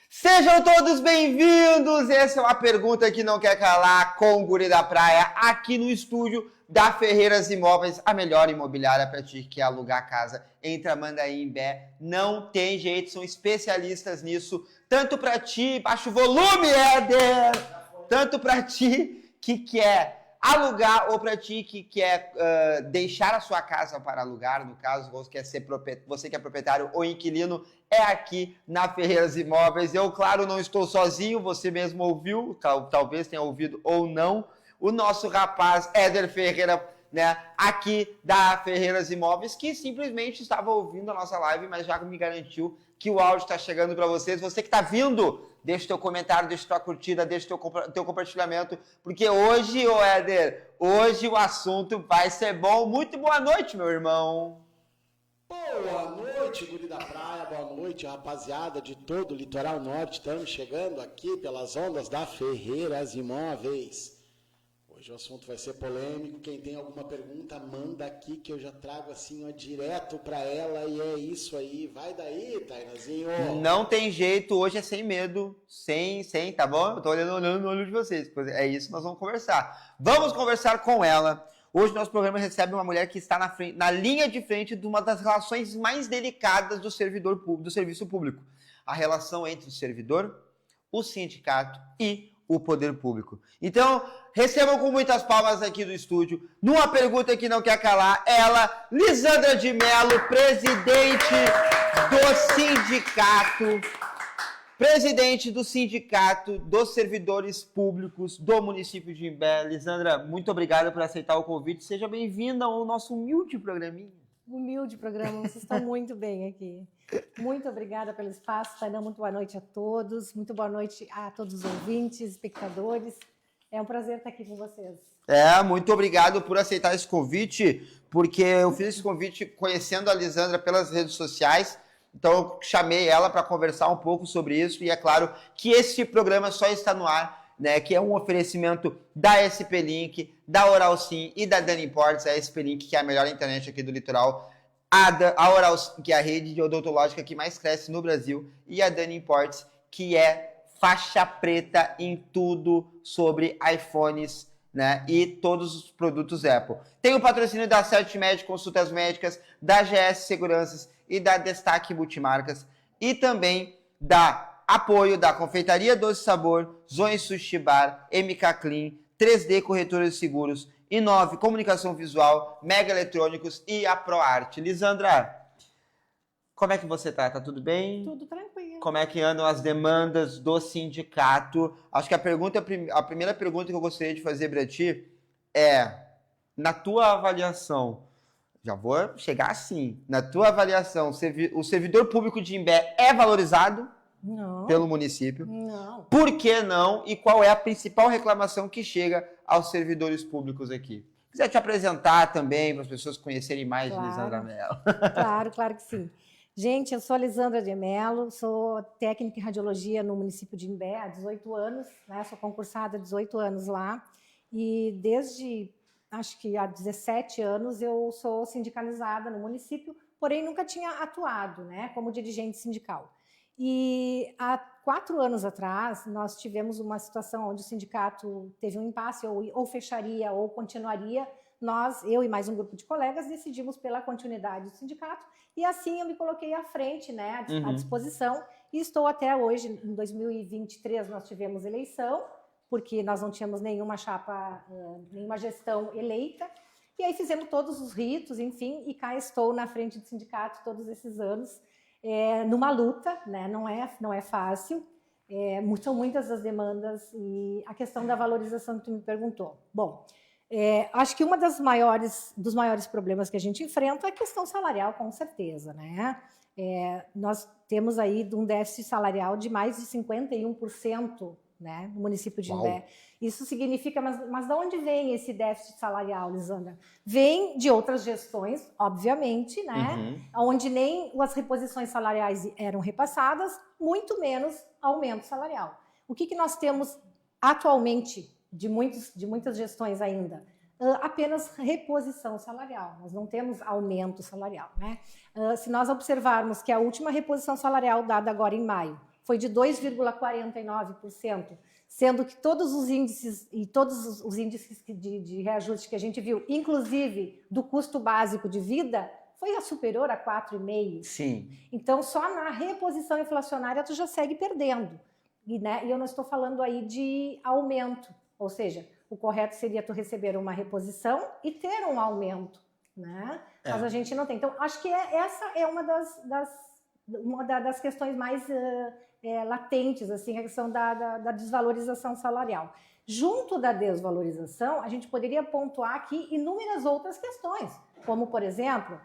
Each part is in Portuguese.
Sejam todos bem-vindos! Essa é uma pergunta que não quer calar com o Guri da Praia, aqui no estúdio da Ferreiras Imóveis, a melhor imobiliária para ti que quer alugar casa em Tramandaí e Imbé. Não tem jeito, são especialistas nisso, tanto para ti, baixa o volume, Éder! Tanto para ti que quer alugar ou para ti que quer deixar a sua casa para alugar, no caso, você que é proprietário ou inquilino, é aqui na Ferreiras Imóveis. Eu, claro, não estou sozinho, você mesmo ouviu, talvez tenha ouvido ou não, o nosso rapaz Éder Ferreira, né, aqui da Ferreiras Imóveis, que simplesmente estava ouvindo a nossa live, mas já me garantiu que o áudio está chegando para vocês. Você que está vindo, deixa o teu comentário, deixa tua curtida, deixa o teu compartilhamento, porque hoje, ô Éder, hoje o assunto vai ser bom. Muito boa noite, meu irmão. Boa noite, Guri da Praia, boa noite, rapaziada de todo o litoral norte. Estamos chegando aqui pelas ondas da Ferreiras Imóveis. Hoje o assunto vai ser polêmico. Quem tem alguma pergunta, manda aqui que eu já trago assim, ó, direto pra ela. E é isso aí. Vai daí, Tainazinho. Não tem jeito, hoje é sem medo, sem, tá bom? Eu tô olhando no olho de vocês. É isso que nós vamos conversar. Vamos conversar com ela. Hoje nosso programa recebe uma mulher que está na linha de frente de uma das relações mais delicadas do servidor público, do serviço público. A relação entre o servidor, o sindicato e o poder público. Então, recebam com muitas palmas aqui do estúdio, numa pergunta que não quer calar, ela, Lisandra de Mello, presidente do Sindicato dos Servidores Públicos do município de Imbé. Lisandra, muito obrigado por aceitar o convite. Seja bem-vinda ao nosso humilde programinha. Humilde programa, vocês estão muito bem aqui. Muito obrigada pelo espaço, Tainá, muito boa noite a todos, muito boa noite a todos os ouvintes, espectadores. É um prazer estar aqui com vocês. Muito obrigado por aceitar esse convite, porque eu fiz esse convite conhecendo a Lisandra pelas redes sociais, então eu chamei ela para conversar um pouco sobre isso, e é claro que esse programa só está no ar, né, que é um oferecimento da SP Link, da Oral Sim e da Dani Imports. A SP Link, que é a melhor internet aqui do litoral, a Oral Sim, que é a rede odontológica que mais cresce no Brasil, e a Dani Imports, que é faixa preta em tudo sobre iPhones, né, e todos os produtos Apple. Tem o patrocínio da CertMed Consultas Médicas, da GS Seguranças e da Destaque Multimarcas, e também da apoio da Confeitaria Doce Sabor, Zone Sushi Bar, MK Clean, 3D Corretora de Seguros, Inove Comunicação Visual, Mega Eletrônicos e a ProArt. Lisandra, como é que você tá? Tá tudo bem? Tudo tranquilo. Como é que andam as demandas do sindicato? Acho que a primeira pergunta que eu gostaria de fazer para ti é, na tua avaliação, já vou chegar assim, na tua avaliação, o servidor público de Imbé é valorizado? Não. Pelo município? Não. Por que não? E qual é a principal reclamação que chega aos servidores públicos aqui? Quiser te apresentar também, para as pessoas conhecerem mais de Lisandra Mello. Claro que sim. Gente, eu sou a Lisandra de Mello, sou técnica em radiologia no município de Imbé há 18 anos, né? Sou concursada há 18 anos lá, e desde, acho que há 17 anos, eu sou sindicalizada no município, porém nunca tinha atuado, né, como dirigente sindical. E há 4 anos atrás, nós tivemos uma situação onde o sindicato teve um impasse, ou fecharia ou continuaria. Eu e mais um grupo de colegas decidimos pela continuidade do sindicato, e assim eu me coloquei à frente, né, à disposição, e estou até hoje. Em 2023 nós tivemos eleição, porque nós não tínhamos nenhuma chapa, nenhuma gestão eleita, e aí fizemos todos os ritos, enfim, e cá estou na frente do sindicato todos esses anos, numa luta, né? Não é fácil, são muitas as demandas, e a questão da valorização que tu me perguntou. Bom, acho que dos maiores problemas que a gente enfrenta é a questão salarial, com certeza, né? Nós temos aí um déficit salarial de mais de 51%, né, no município de Imbé. Isso significa, mas de onde vem esse déficit salarial, Lisandra? Vem de outras gestões, obviamente, né, onde nem as reposições salariais eram repassadas, muito menos aumento salarial. O que nós temos atualmente de muitas gestões ainda? Apenas reposição salarial, nós não temos aumento salarial, né? Se nós observarmos que a última reposição salarial dada agora em maio foi de 2,49%, sendo que todos os índices de reajuste que a gente viu, inclusive do custo básico de vida, foi superior a 4,5%. Sim. Então, só na reposição inflacionária tu já segue perdendo. E eu não estou falando aí de aumento, ou seja, o correto seria tu receber uma reposição e ter um aumento, né? Mas a gente não tem. Então, acho que essa é uma das questões mais latentes, assim, a questão da desvalorização salarial. Junto da desvalorização, a gente poderia pontuar aqui inúmeras outras questões, como, por exemplo,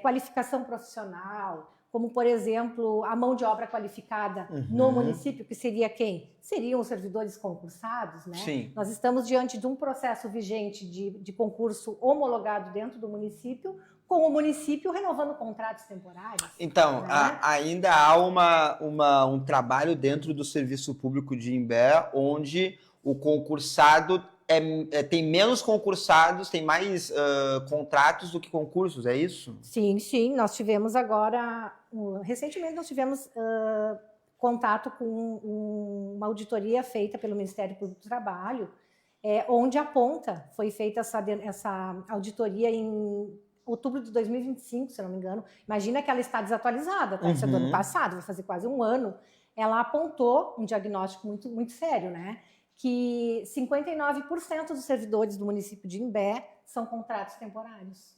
qualificação profissional, como, por exemplo, a mão de obra qualificada no município, que seria quem? Seriam os servidores concursados, né? Sim. Nós estamos diante de um processo vigente de concurso homologado dentro do município, com o município renovando contratos temporários. Então, né? ainda há um trabalho dentro do serviço público de Imbé, onde o concursado tem menos concursados, tem mais contratos do que concursos, é isso? Sim, sim. Nós tivemos agora, recentemente nós tivemos contato com uma auditoria feita pelo Ministério Público do Trabalho, onde foi feita essa auditoria em outubro de 2025, se não me engano. Imagina que ela está desatualizada, tá? Isso é do ano passado, vai fazer quase um ano. Ela apontou um diagnóstico muito, muito sério, né? Que 59% dos servidores do município de Imbé são contratos temporários.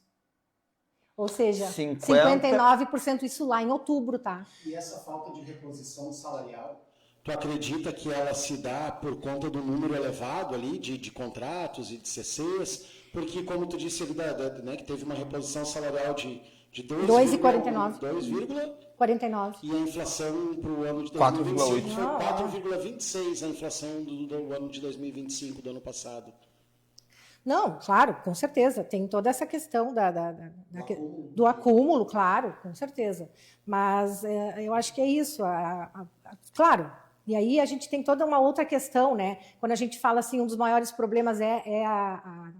Ou seja, 59% isso lá em outubro, tá? E essa falta de reposição salarial, tu acredita que ela se dá por conta do número elevado ali de contratos e de CCs? Porque, como tu disse ali, né, que teve uma reposição salarial de 2,49. 2,49. E a inflação para o ano de 2025 foi 4,26 a inflação do ano de 2025, do ano passado. Não, claro, com certeza. Tem toda essa questão do acúmulo, claro, com certeza. Mas eu acho que é isso. Claro, e aí a gente tem toda uma outra questão, né? Quando a gente fala assim, um dos maiores problemas é a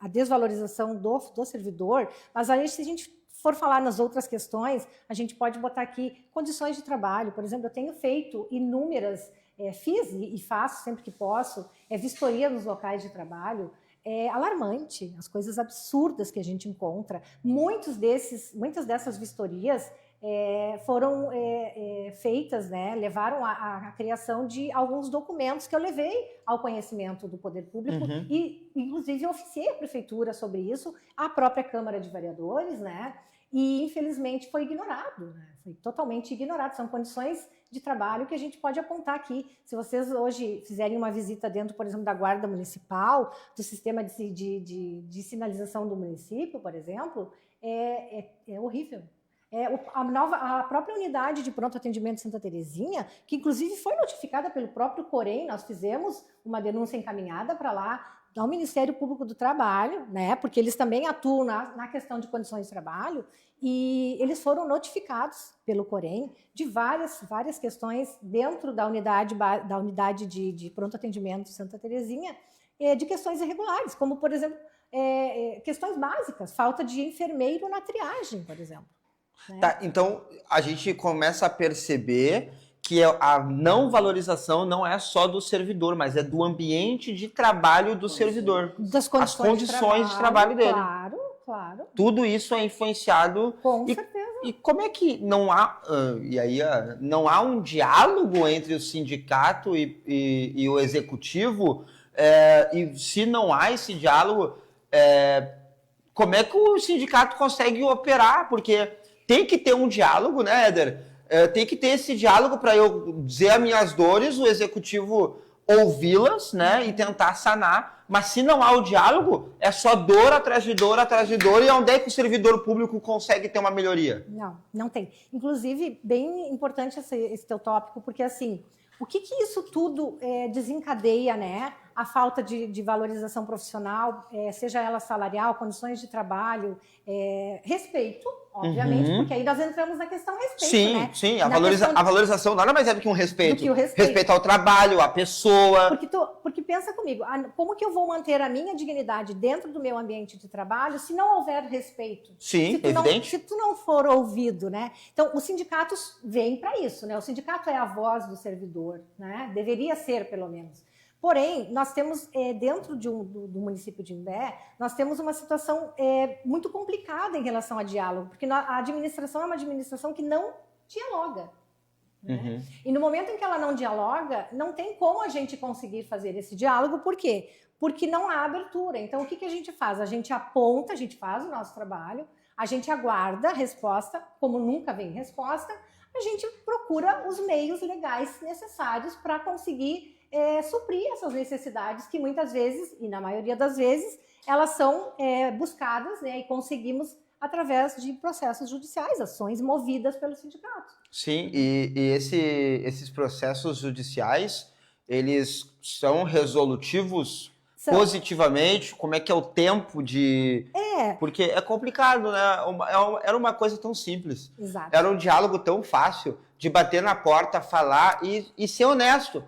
desvalorização do servidor, mas aí se a gente for falar nas outras questões, a gente pode botar aqui condições de trabalho. Por exemplo, eu tenho feito inúmeras, fiz e faço sempre que posso, vistoria nos locais de trabalho. É alarmante, as coisas absurdas que a gente encontra. Muitas dessas vistorias foram feitas, né, levaram à criação de alguns documentos que eu levei ao conhecimento do Poder Público e, inclusive, oficiei a Prefeitura sobre isso, a própria Câmara de Vereadores, né, e, infelizmente, foi ignorado, né, foi totalmente ignorado. São condições de trabalho que a gente pode apontar aqui. Se vocês hoje fizerem uma visita dentro, por exemplo, da Guarda Municipal, do sistema de sinalização do município, por exemplo, é horrível. A própria unidade de pronto atendimento Santa Terezinha, que inclusive foi notificada pelo próprio Corém, nós fizemos uma denúncia encaminhada para lá, ao Ministério Público do Trabalho, né, porque eles também atuam na questão de condições de trabalho, e eles foram notificados pelo Corém de várias questões dentro da unidade de pronto atendimento Santa Terezinha, de questões irregulares, como, por exemplo, questões básicas, falta de enfermeiro na triagem, por exemplo. Né? Tá, então a gente começa a perceber que a não valorização não é só do servidor, mas é do ambiente de trabalho do servidor. Das condições de trabalho dele. Claro. Tudo isso é influenciado. Com certeza. E como é que não há, não há um diálogo entre o sindicato e o executivo? E se não há esse diálogo, como é que o sindicato consegue operar? Porque tem que ter um diálogo, né, Éder? Tem que ter esse diálogo para eu dizer as minhas dores, o executivo ouvi-las, né, e tentar sanar. Mas se não há o diálogo, é só dor atrás de dor atrás de dor. E onde é que o servidor público consegue ter uma melhoria? Não tem. Inclusive, bem importante esse teu tópico, porque assim, o que isso tudo desencadeia, né? a falta de valorização profissional, seja ela salarial, condições de trabalho, respeito, obviamente, porque aí nós entramos na questão respeito, sim, né? Sim, a valorização nada mais é do que um respeito. Respeito. Respeito ao trabalho, à pessoa. Porque pensa comigo, como que eu vou manter a minha dignidade dentro do meu ambiente de trabalho se não houver respeito? Sim, evidente. Se tu não for ouvido, né? Então, os sindicatos vêm para isso, né? O sindicato é a voz do servidor, né? Deveria ser, pelo menos. Porém, nós temos, dentro do município de Imbé, nós temos uma situação muito complicada em relação a diálogo, porque a administração é uma administração que não dialoga. Né? E no momento em que ela não dialoga, não tem como a gente conseguir fazer esse diálogo. Por quê? Porque não há abertura. Então, o que a gente faz? A gente aponta, a gente faz o nosso trabalho, a gente aguarda a resposta, como nunca vem resposta, a gente procura os meios legais necessários para conseguir suprir essas necessidades que muitas vezes, e na maioria das vezes, elas são buscadas, né, e conseguimos através de processos judiciais, ações movidas pelo sindicato. Sim, e esses processos judiciais, eles são resolutivos positivamente? Como é que é o tempo de... Porque é complicado, né? Era uma coisa tão simples. Exato. Era um diálogo tão fácil de bater na porta, falar e ser honesto.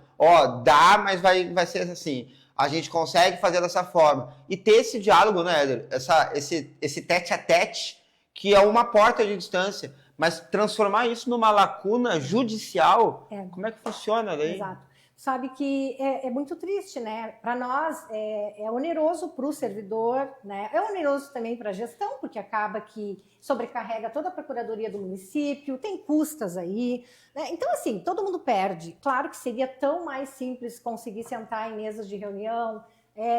Dá, mas vai ser assim. A gente consegue fazer dessa forma. E ter esse diálogo, né, Éder? Esse tete-a-tete, que é uma porta de distância. Mas transformar isso numa lacuna judicial, como é que funciona daí? Exato. Sabe que é muito triste, né? Para nós é oneroso para o servidor, né? É oneroso também para a gestão, porque acaba que sobrecarrega toda a procuradoria do município, tem custas aí, né? Então, assim, todo mundo perde. Claro que seria tão mais simples conseguir sentar em mesas de reunião,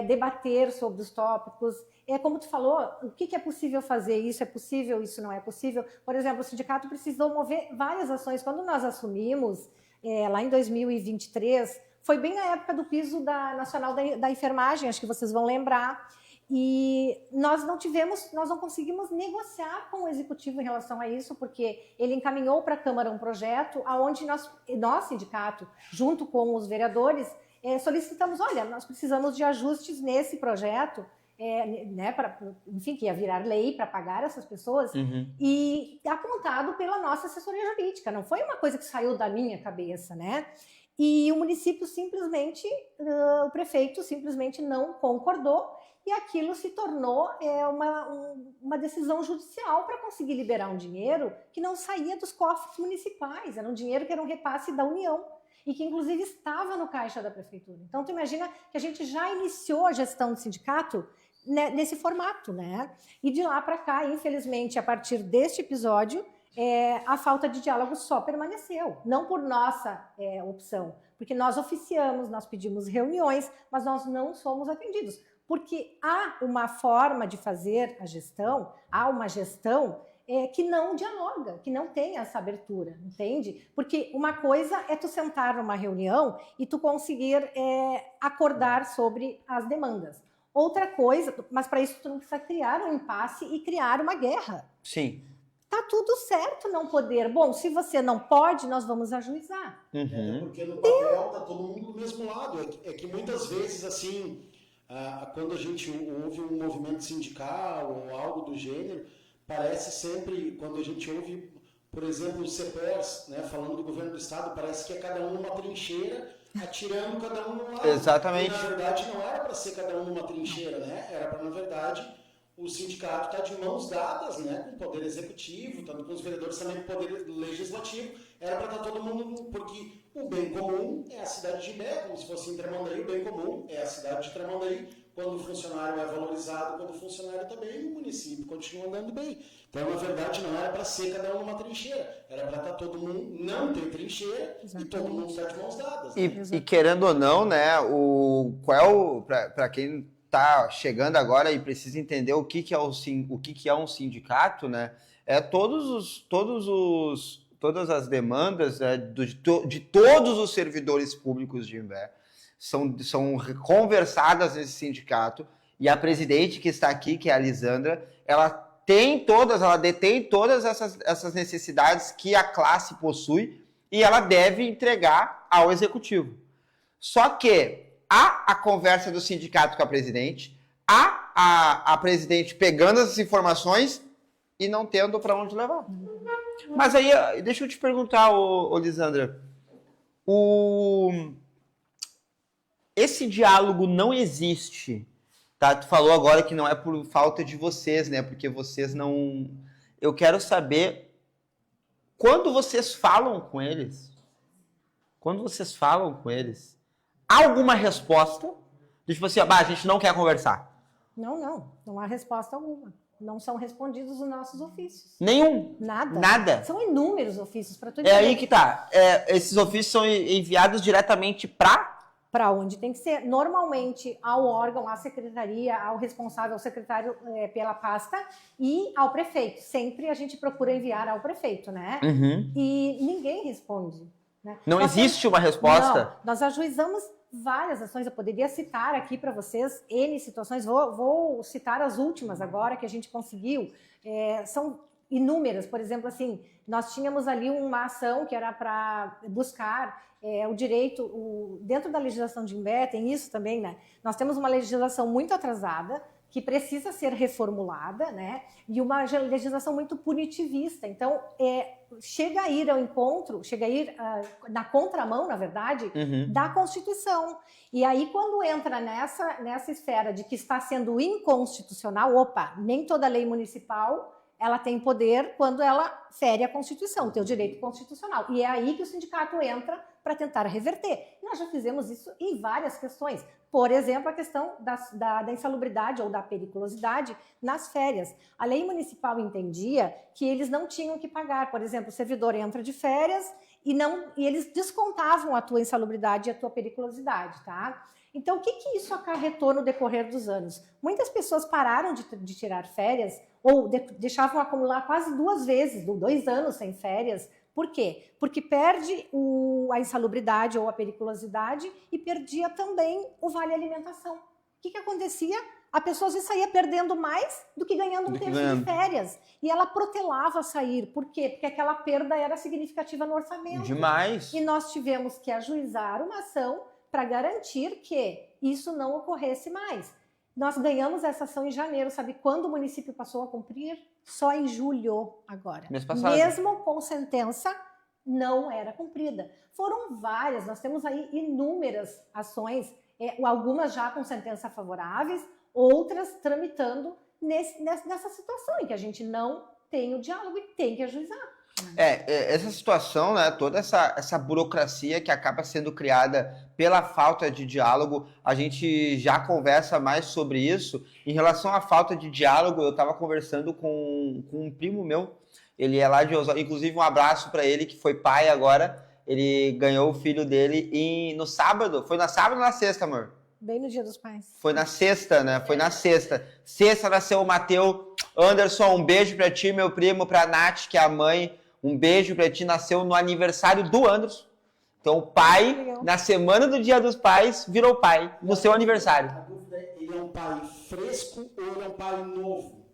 debater sobre os tópicos. Como tu falou, o que é possível fazer? Isso é possível, isso não é possível. Por exemplo, o sindicato precisou mover várias ações. Quando nós assumimos, lá em 2023, foi bem na época do piso nacional da enfermagem, acho que vocês vão lembrar, e nós não conseguimos negociar com o executivo em relação a isso, porque ele encaminhou para a Câmara um projeto onde nós, sindicato, junto com os vereadores, solicitamos, olha, nós precisamos de ajustes nesse projeto, né, enfim, que ia virar lei para pagar essas pessoas, e apontado pela nossa assessoria jurídica, não foi uma coisa que saiu da minha cabeça, né? E o município simplesmente, o prefeito simplesmente não concordou, e aquilo se tornou uma decisão judicial para conseguir liberar um dinheiro que não saía dos cofres municipais, era um dinheiro que era um repasse da União, e que inclusive estava no caixa da prefeitura. Então, tu imagina que a gente já iniciou a gestão do sindicato nesse formato, né? E de lá para cá, infelizmente, a partir deste episódio, a falta de diálogo só permaneceu. Não por nossa opção, porque nós oficiamos, nós pedimos reuniões, mas nós não somos atendidos. Porque há uma forma de fazer a gestão, há uma gestão que não dialoga, que não tem essa abertura, entende? Porque uma coisa é tu sentar numa reunião e tu conseguir acordar sobre as demandas. Outra coisa, mas para isso tu não precisa criar um impasse e criar uma guerra. Sim. Tá tudo certo não poder. Bom, se você não pode, nós vamos ajuizar. Porque no papel tá todo mundo do mesmo lado. É que muitas vezes, assim, quando a gente ouve um movimento sindical ou algo do gênero, parece sempre, quando a gente ouve, por exemplo, o CEPERS, né, falando do governo do estado, parece que é cada um numa trincheira, atirando cada um num lado. Exatamente. E, na verdade, não era para ser cada um numa trincheira, né? Era para, na verdade, o sindicato estar de mãos dadas, né, com o poder executivo, tanto com os vereadores também com o poder legislativo. Era para estar todo mundo, porque o bem comum é a cidade de Imbé, como se fosse em Tramandaí, o bem comum é a cidade de Tramandaí. Quando o funcionário é valorizado, quando o funcionário está bem, o município continua andando bem. Então, na verdade, não era para ser cada um numa trincheira. Era para estar todo mundo não ter trincheira. Exatamente. E todo mundo estar de mãos dadas. Né? E querendo ou não, né, para quem está chegando agora e precisa entender o que é um sindicato, né, todas as demandas, né, de todos os servidores públicos de Imbé são conversadas nesse sindicato, e a presidente que está aqui, que é a Lisandra, ela detém todas essas necessidades que a classe possui e ela deve entregar ao executivo. Só que há a conversa do sindicato com a presidente, há a presidente pegando essas informações e não tendo para onde levar. Mas aí, deixa eu te perguntar, Lisandra, esse diálogo não existe, tá? Tu falou agora que não é por falta de vocês, né? Porque vocês não... Eu quero saber, quando vocês falam com eles, há alguma resposta? Tipo assim, a gente não quer conversar. Não há resposta alguma. Não são respondidos os nossos ofícios. Nenhum? Nada? São inúmeros ofícios para tudo. É aí que tá. Esses ofícios são enviados diretamente para onde tem que ser. Normalmente ao órgão, à secretaria, ao responsável, ao secretário pela pasta e ao prefeito. Sempre a gente procura enviar ao prefeito, né? Uhum. E ninguém responde. Né? Não existe uma resposta? Não, nós ajuizamos várias ações, eu poderia citar aqui para vocês N situações, vou citar as últimas agora que a gente conseguiu, são inúmeras. Por exemplo, assim, nós tínhamos ali uma ação que era para buscar o direito, dentro da legislação de Imbé, tem isso também, né? Nós temos uma legislação muito atrasada, que precisa ser reformulada, né? E uma legislação muito punitivista. Então, chega a ir ao encontro, na contramão, na verdade, da Constituição. E aí, quando entra nessa esfera de que está sendo inconstitucional, nem toda lei municipal ela tem poder quando ela fere a Constituição, tem o direito constitucional. E é aí que o sindicato entra para tentar reverter. Nós já fizemos isso em várias questões. Por exemplo, a questão da insalubridade ou da periculosidade nas férias. A lei municipal entendia que eles não tinham que pagar. Por exemplo, o servidor entra de férias e eles descontavam a tua insalubridade e a tua periculosidade, tá? Então, o que isso acarretou no decorrer dos anos? Muitas pessoas pararam de tirar férias ou deixavam acumular quase 2 vezes, 2 anos sem férias. Por quê? Porque perde a insalubridade ou a periculosidade e perdia também o vale alimentação. O que acontecia? A pessoa às vezes saía perdendo mais do que ganhando um terço de férias. E ela protelava a sair. Por quê? Porque aquela perda era significativa no orçamento. Demais. E nós tivemos que ajuizar uma ação para garantir que isso não ocorresse mais. Nós ganhamos essa ação em janeiro. Sabe quando o município passou a cumprir? Só em julho agora. Mês passado. Mesmo com sentença, não era cumprida. Foram várias, nós temos aí inúmeras ações, algumas já com sentença favoráveis, outras tramitando nessa situação em que a gente não tem o diálogo e tem que ajuizar. Essa situação, né, toda essa burocracia que acaba sendo criada pela falta de diálogo, a gente já conversa mais sobre isso. Em relação à falta de diálogo, eu estava conversando com um primo meu, ele é lá de Osório, inclusive um abraço para ele, que foi pai agora, ele ganhou o filho dele no sábado, foi na sábado ou na sexta, amor? Bem no Dia dos Pais. Foi na sexta, né? Foi na sexta. Sexta nasceu o Matheus. Anderson, um beijo pra ti, meu primo, pra Nath, que é a mãe. Um beijo pra ti, nasceu no aniversário do Anderson. Então o pai, na semana do Dia dos Pais, virou pai, no seu aniversário. A dúvida é, ele é um pai fresco ou ele é um pai novo?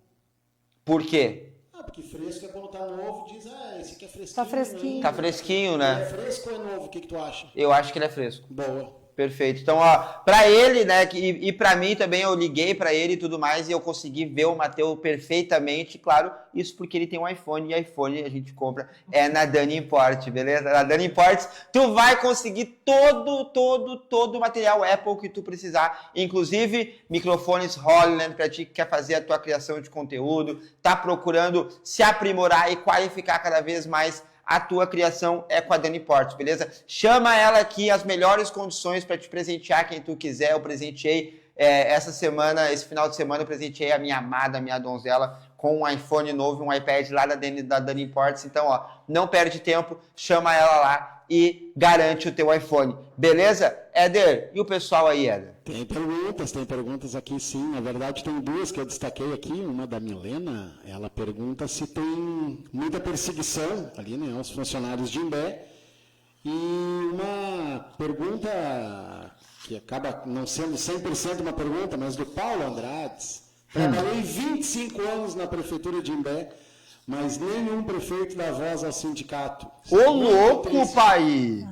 Por quê? Porque fresco é quando tá novo, diz, esse aqui é fresquinho. Tá fresquinho. Tá fresquinho, né? Ele é fresco ou é novo? O que tu acha? Eu acho que ele é fresco. Boa. Perfeito. Então, pra ele, né, e pra mim também, eu liguei pra ele e tudo mais, e eu consegui ver o Matheus perfeitamente, claro, isso porque ele tem um iPhone, e iPhone a gente compra na Dani Import, beleza? Na Dani Import, tu vai conseguir todo o material Apple que tu precisar, inclusive microfones Holland, pra ti que quer fazer a tua criação de conteúdo, tá procurando se aprimorar e qualificar cada vez mais a tua criação é com a Dani Portes, beleza? Chama ela aqui, as melhores condições para te presentear quem tu quiser. Eu presenteei esse final de semana, eu presenteei a minha amada, a minha donzela, com um iPhone novo, um iPad lá da Dani Portes. Então, não perde tempo, chama ela lá e garante o teu iPhone. Beleza? Éder, e o pessoal aí, Éder? Tem perguntas aqui sim. Na verdade, tem 2 que eu destaquei aqui. Uma da Milena, ela pergunta se tem muita perseguição ali, né, aos funcionários de Imbé. E uma pergunta que acaba não sendo 100% uma pergunta, mas do Paulo Andrades. Trabalhei 25 anos na prefeitura de Imbé, mas nenhum prefeito dá voz ao sindicato. Ô, louco, pai!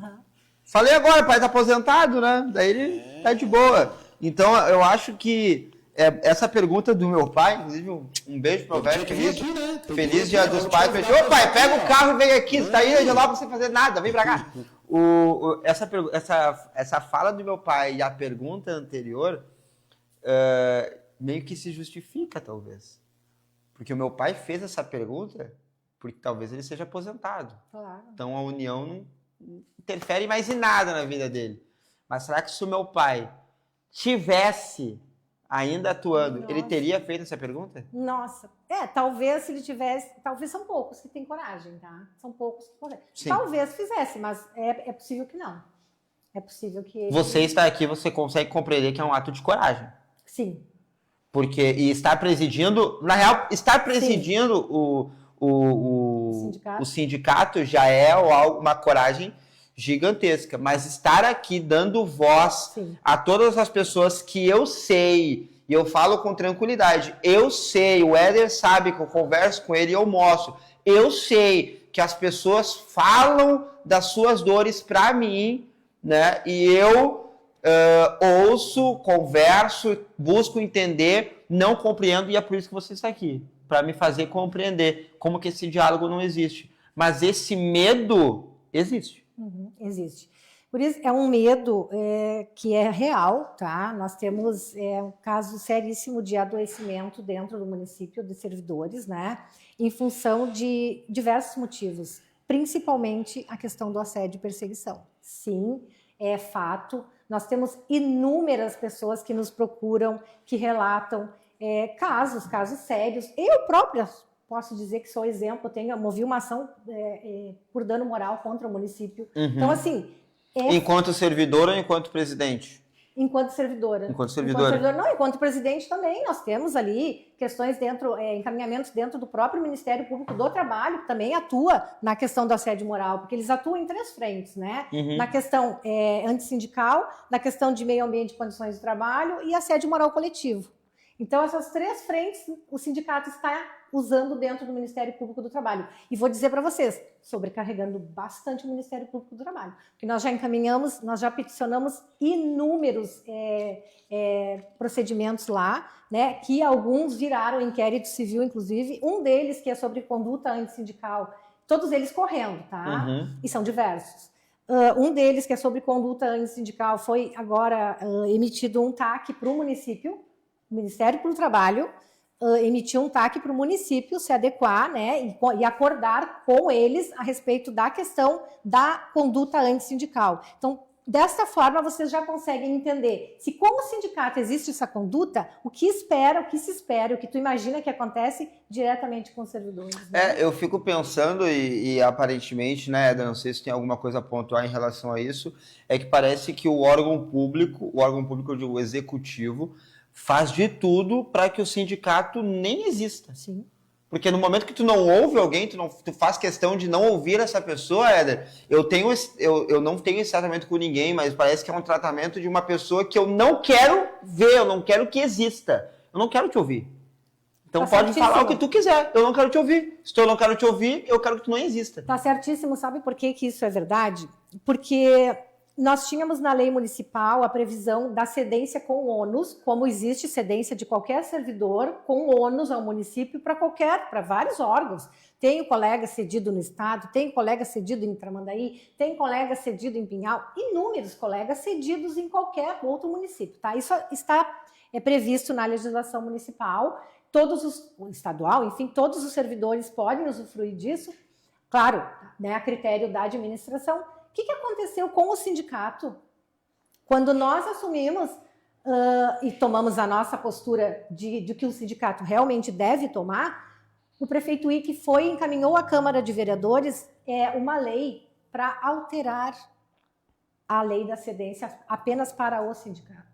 Falei agora, pai tá aposentado, né? Daí ele... Tá de boa. Então, eu acho que essa pergunta do meu pai, inclusive um beijo pro Alberto, feliz Dia dos Pais. Ô pai, pega o carro e vem aqui, você tá indo de lá pra você fazer nada, vem pra cá. Essa fala do meu pai e a pergunta anterior meio que se justifica, talvez. Porque o meu pai fez essa pergunta porque talvez ele seja aposentado. Claro. Então a união não interfere mais em nada na vida dele. Mas será que se o meu pai tivesse ainda atuando, Nossa. ele teria feito essa pergunta? Nossa, talvez se ele tivesse, talvez são poucos que têm coragem, tá? São poucos que conseguem. Sim. Talvez fizesse, mas é possível que não. É possível que ele... Você está aqui, você consegue compreender que é um ato de coragem. Sim. Porque, e estar presidindo, na real, estar presidindo o sindicato já é uma coragem gigantesca, mas estar aqui dando voz Sim. a todas as pessoas que eu sei, e eu falo com tranquilidade, eu sei, o Éder sabe que eu converso com ele e eu mostro, eu sei que as pessoas falam das suas dores para mim, né, e eu ouço, converso, busco entender, não compreendo, e é por isso que você está aqui, para me fazer compreender como que esse diálogo não existe. Mas esse medo existe. Existe. Por isso, é um medo que é real, tá? Nós temos um caso seríssimo de adoecimento dentro do município de servidores, né? Em função de diversos motivos, principalmente a questão do assédio e perseguição. Sim, é fato. Nós temos inúmeras pessoas que nos procuram, que relatam casos sérios. Eu própria posso dizer que sou exemplo, movi uma ação por dano moral contra o município. Então, assim... Enquanto servidora ou enquanto presidente? Enquanto servidora. Enquanto servidora. Não, enquanto presidente também. Nós temos ali questões encaminhamentos dentro do próprio Ministério Público do Trabalho, que também atua na questão do assédio moral, porque eles atuam em 3 frentes, né? Na questão antissindical, na questão de meio ambiente e condições de trabalho e assédio moral coletivo. Então, essas 3 frentes o sindicato está usando dentro do Ministério Público do Trabalho. E vou dizer para vocês, sobrecarregando bastante o Ministério Público do Trabalho, porque nós já encaminhamos, nós já peticionamos inúmeros procedimentos lá, né, que alguns viraram inquérito civil, inclusive, um deles que é sobre conduta antissindical, todos eles correndo, tá? E são diversos. Um deles que é sobre conduta antissindical foi agora emitido um TAC para o município, o Ministério Público do Trabalho emitiu um TAC para o município se adequar, né, e acordar com eles a respeito da questão da conduta antissindical. Então, desta forma, vocês já conseguem entender se como sindicato existe essa conduta, o que se espera, o que tu imagina que acontece diretamente com os servidores. Né? Eu fico pensando e aparentemente, né, Eda, não sei se tem alguma coisa a pontuar em relação a isso, é que parece que o órgão público, eu digo, o executivo, faz de tudo para que o sindicato nem exista. Sim. Porque no momento que tu não ouve alguém, tu faz questão de não ouvir essa pessoa, Éder, eu não tenho esse tratamento com ninguém, mas parece que é um tratamento de uma pessoa que eu não quero ver, eu não quero que exista. Eu não quero te ouvir. Então pode falar o que tu quiser, eu não quero te ouvir. Se eu não quero te ouvir, eu quero que tu não exista. Tá certíssimo. Sabe por que isso é verdade? Porque... nós tínhamos na lei municipal a previsão da cedência com ônus, como existe cedência de qualquer servidor com ônus ao município para vários órgãos. Tem colega cedido no Estado, tem colega cedido em Tramandaí, tem colega cedido em Pinhal, inúmeros colegas cedidos em qualquer outro município. Tá? Isso está previsto na legislação municipal, estadual, enfim, todos os servidores podem usufruir disso, claro, né, a critério da administração. O que aconteceu com o sindicato? Quando nós assumimos e tomamos a nossa postura de que o sindicato realmente deve tomar, o prefeito Ike encaminhou à Câmara de Vereadores uma lei para alterar a lei da cedência apenas para o sindicato.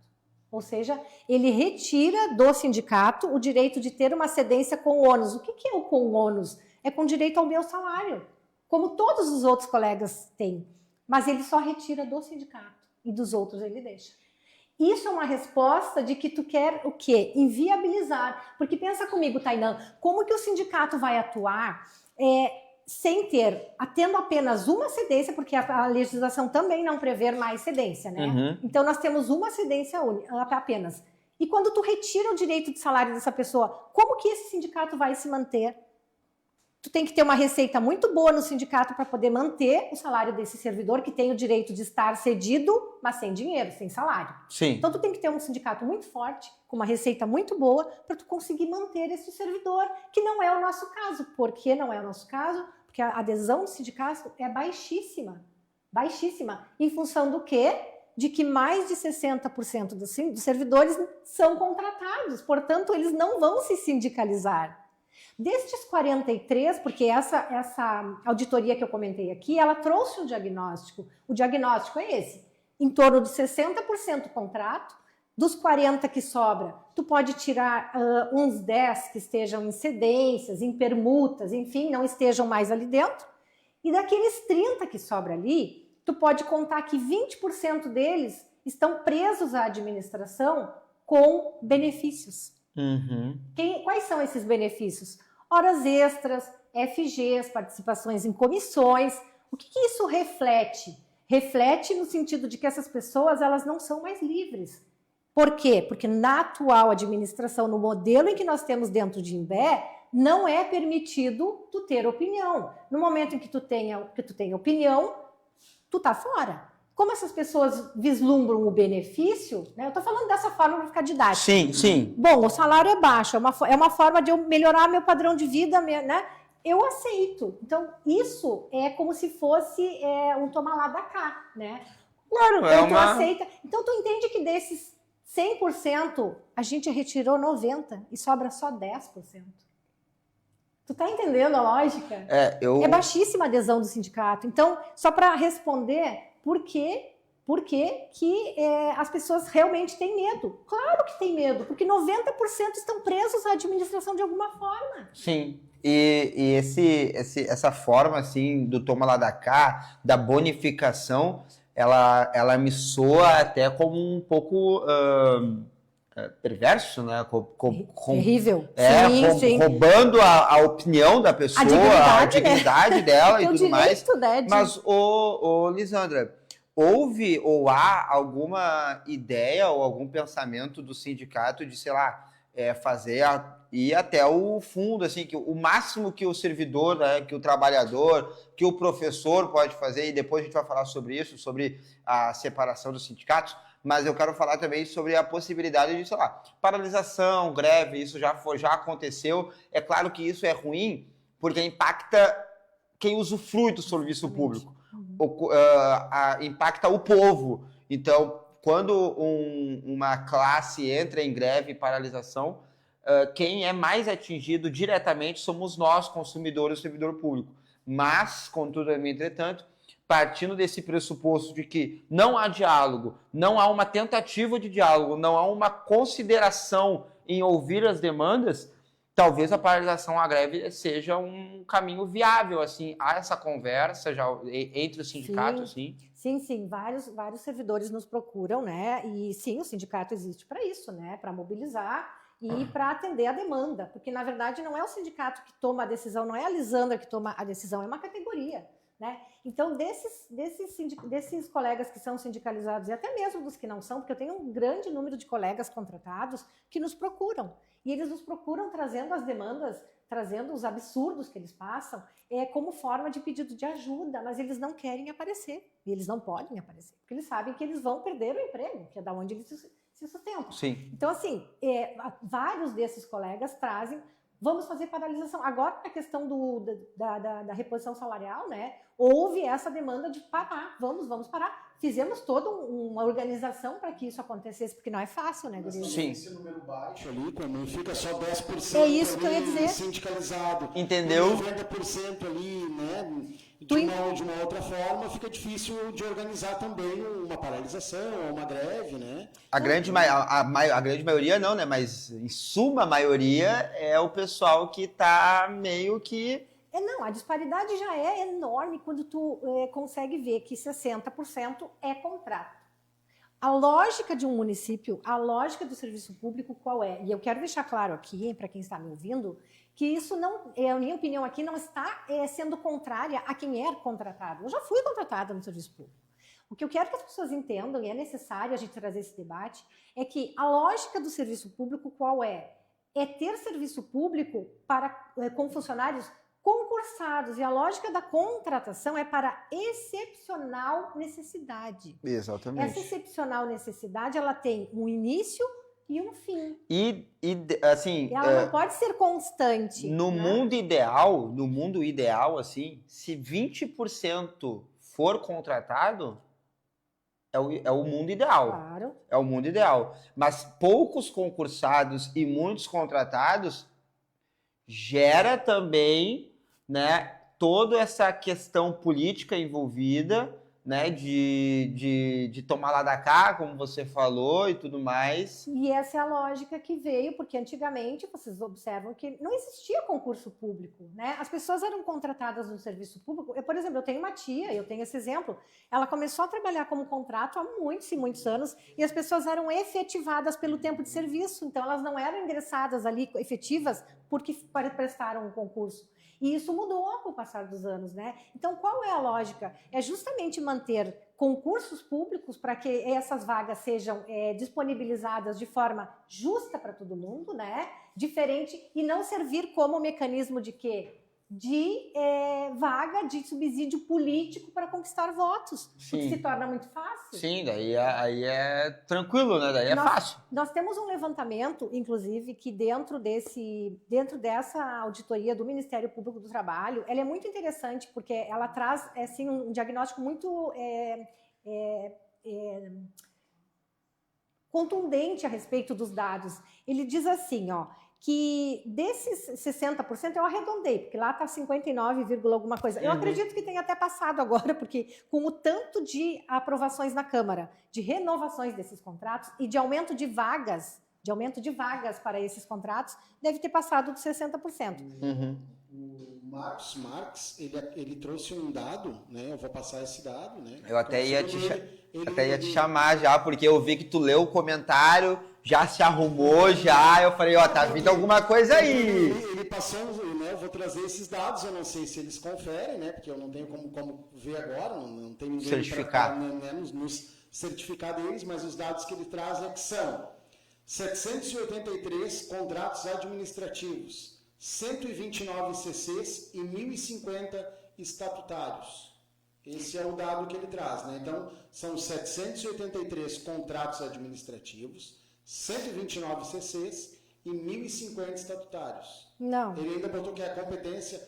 Ou seja, ele retira do sindicato o direito de ter uma cedência com ônus. O que é o com ônus? É com direito ao meu salário, como todos os outros colegas têm. Mas ele só retira do sindicato e dos outros ele deixa. Isso é uma resposta de que tu quer o quê? Inviabilizar. Porque pensa comigo, Tainã, como que o sindicato vai atuar tendo apenas uma cedência, porque a legislação também não prevê mais cedência, né? Uhum. Então, nós temos uma cedência apenas. E quando tu retira o direito de salário dessa pessoa, como que esse sindicato vai se manter? Tu tem que ter uma receita muito boa no sindicato para poder manter o salário desse servidor que tem o direito de estar cedido, mas sem dinheiro, sem salário. Sim. Então, tu tem que ter um sindicato muito forte, com uma receita muito boa, para tu conseguir manter esse servidor, que não é o nosso caso. Por que não é o nosso caso? Porque a adesão do sindicato é baixíssima. Baixíssima. Em função do quê? De que mais de 60% dos servidores são contratados. Portanto, eles não vão se sindicalizar. Destes 43, porque essa auditoria que eu comentei aqui, ela trouxe um diagnóstico. O diagnóstico é esse. Em torno de 60% contrato, dos 40 que sobra, tu pode tirar uns 10 que estejam em cedências, em permutas, enfim, não estejam mais ali dentro. E daqueles 30 que sobra ali, tu pode contar que 20% deles estão presos à administração com benefícios. Uhum. Quais são esses benefícios? Horas extras, FGs, participações em comissões. O que isso reflete? Reflete no sentido de que essas pessoas elas não são mais livres. Por quê? Porque na atual administração, no modelo em que nós temos dentro de Imbé, não é permitido tu ter opinião. No momento em que tu tenha opinião, tu tá fora. Como essas pessoas vislumbram o benefício, né? Eu estou falando dessa forma para ficar didático. Sim, sim. Bom, o salário é baixo, é uma forma de eu melhorar meu padrão de vida, né? Eu aceito. Então, isso é como se fosse um tomar lá da cá, né? Claro, Então, tu aceita. Então, tu entende que desses 100%, a gente retirou 90% e sobra só 10%. Tu tá entendendo a lógica? É baixíssima a adesão do sindicato. Então, só para responder... Por que as pessoas realmente têm medo? Claro que tem medo, porque 90% estão presos à administração de alguma forma. Sim. E essa forma assim do toma lá da cá, da bonificação, ela me soa até como um pouco perverso, né? Terrível. Sim. Roubando a opinião da pessoa, a dignidade dela e tudo mais. Né, Mas, Lisandra, houve ou há alguma ideia ou algum pensamento do sindicato de, sei lá, ir até o fundo, assim, que o máximo que o servidor, né, que o trabalhador, que o professor pode fazer, e depois a gente vai falar sobre isso, sobre a separação dos sindicatos, mas eu quero falar também sobre a possibilidade de, sei lá, paralisação, greve, isso já aconteceu. É claro que isso é ruim, porque impacta quem usufrui do serviço público, impacta o povo. Então, quando uma classe entra em greve e paralisação, quem é mais atingido diretamente somos nós, consumidores do servidor público. Mas, contudo, entretanto, partindo desse pressuposto de que não há diálogo, não há uma tentativa de diálogo, não há uma consideração em ouvir as demandas, talvez a paralisação à greve seja um caminho viável, assim, há essa conversa já entre os sindicatos, sim. Sim, vários servidores nos procuram, né, e sim, o sindicato existe para isso, né, para mobilizar e para atender a demanda, porque na verdade não é o sindicato que toma a decisão, não é a Lisandra que toma a decisão, é uma categoria. Né? Então, desses colegas que são sindicalizados, e até mesmo dos que não são, porque eu tenho um grande número de colegas contratados que nos procuram. E eles nos procuram trazendo as demandas, trazendo os absurdos que eles passam, como forma de pedido de ajuda, mas eles não querem aparecer. E eles não podem aparecer, porque eles sabem que eles vão perder o emprego, que é da onde eles se sustentam. Sim. Então, assim, vários desses colegas trazem... Vamos fazer paralisação. Agora, a questão da reposição salarial, né? Houve essa demanda de parar. Vamos parar. Fizemos toda uma organização para que isso acontecesse, porque não é fácil, né, Guri? Sim. Esse número baixo ali, quando fica só 10% é isso que eu ia dizer. Sindicalizado. Entendeu? 90% ali, né? De uma outra forma, fica difícil de organizar também uma paralisação ou uma greve, né? A grande maioria não, né? Mas, em suma maioria, é o pessoal que está meio que... Não, a disparidade já é enorme quando tu consegue ver que 60% é contrato. A lógica de um município, a lógica do serviço público, qual é? E eu quero deixar claro aqui, para quem está me ouvindo, que isso não, a minha opinião aqui, não está sendo contrária a quem é contratado. Eu já fui contratada no serviço público. O que eu quero que as pessoas entendam, e é necessário a gente trazer esse debate, é que a lógica do serviço público qual é? É ter serviço público com funcionários concursados. E a lógica da contratação é para excepcional necessidade. Exatamente. Essa excepcional necessidade, ela tem um início e um fim. Assim, Ela não pode ser constante. no mundo ideal, assim, se 20% for contratado, é o mundo ideal. Claro. É o mundo ideal. Mas poucos concursados e muitos contratados gera também, né, toda essa questão política envolvida, né, de tomar lá da cá, como você falou, e tudo mais. E essa é a lógica que veio, porque antigamente vocês observam que não existia concurso público, né? As pessoas eram contratadas no serviço público. Por exemplo, eu tenho uma tia, eu tenho esse exemplo, ela começou a trabalhar como contrato há muitos e muitos anos, e as pessoas eram efetivadas pelo tempo de serviço, então elas não eram ingressadas ali efetivas porque prestaram um concurso. E isso mudou com o passar dos anos, né? Então, qual é a lógica? É justamente manter concursos públicos para que essas vagas sejam disponibilizadas de forma justa para todo mundo, né? Diferente, e não servir como mecanismo de quê? De vaga de subsídio político para conquistar votos, porque se torna muito fácil. Sim, daí aí é tranquilo, né? Daí é fácil. Nós temos um levantamento, inclusive, que dentro dessa auditoria do Ministério Público do Trabalho, ela é muito interessante, porque ela traz assim, um diagnóstico muito contundente a respeito dos dados. Ele diz assim, ó, que desses 60%, eu arredondei, porque lá está 59, alguma coisa. Eu acredito que tenha até passado agora, porque com o tanto de aprovações na Câmara, de renovações desses contratos e de aumento de vagas para esses contratos, deve ter passado dos 60%. O Marcos Marques, ele trouxe um dado, né? Eu vou passar esse dado, né? Eu até ia te chamar já, porque eu vi que tu leu o comentário, já se arrumou, já. Eu falei, ó, tá vindo alguma coisa aí. Ele passou, né? Eu vou trazer esses dados, eu não sei se eles conferem, né? Porque eu não tenho como ver agora, não tem ninguém certificar, né, nos certificar deles, mas os dados que ele traz é que são 783 contratos administrativos, 129 CCs e 1.050 estatutários. Esse é o dado que ele traz, né? Então, são 783 contratos administrativos, 129 CCs e 1.050 estatutários. Não. Ele ainda botou que é a competência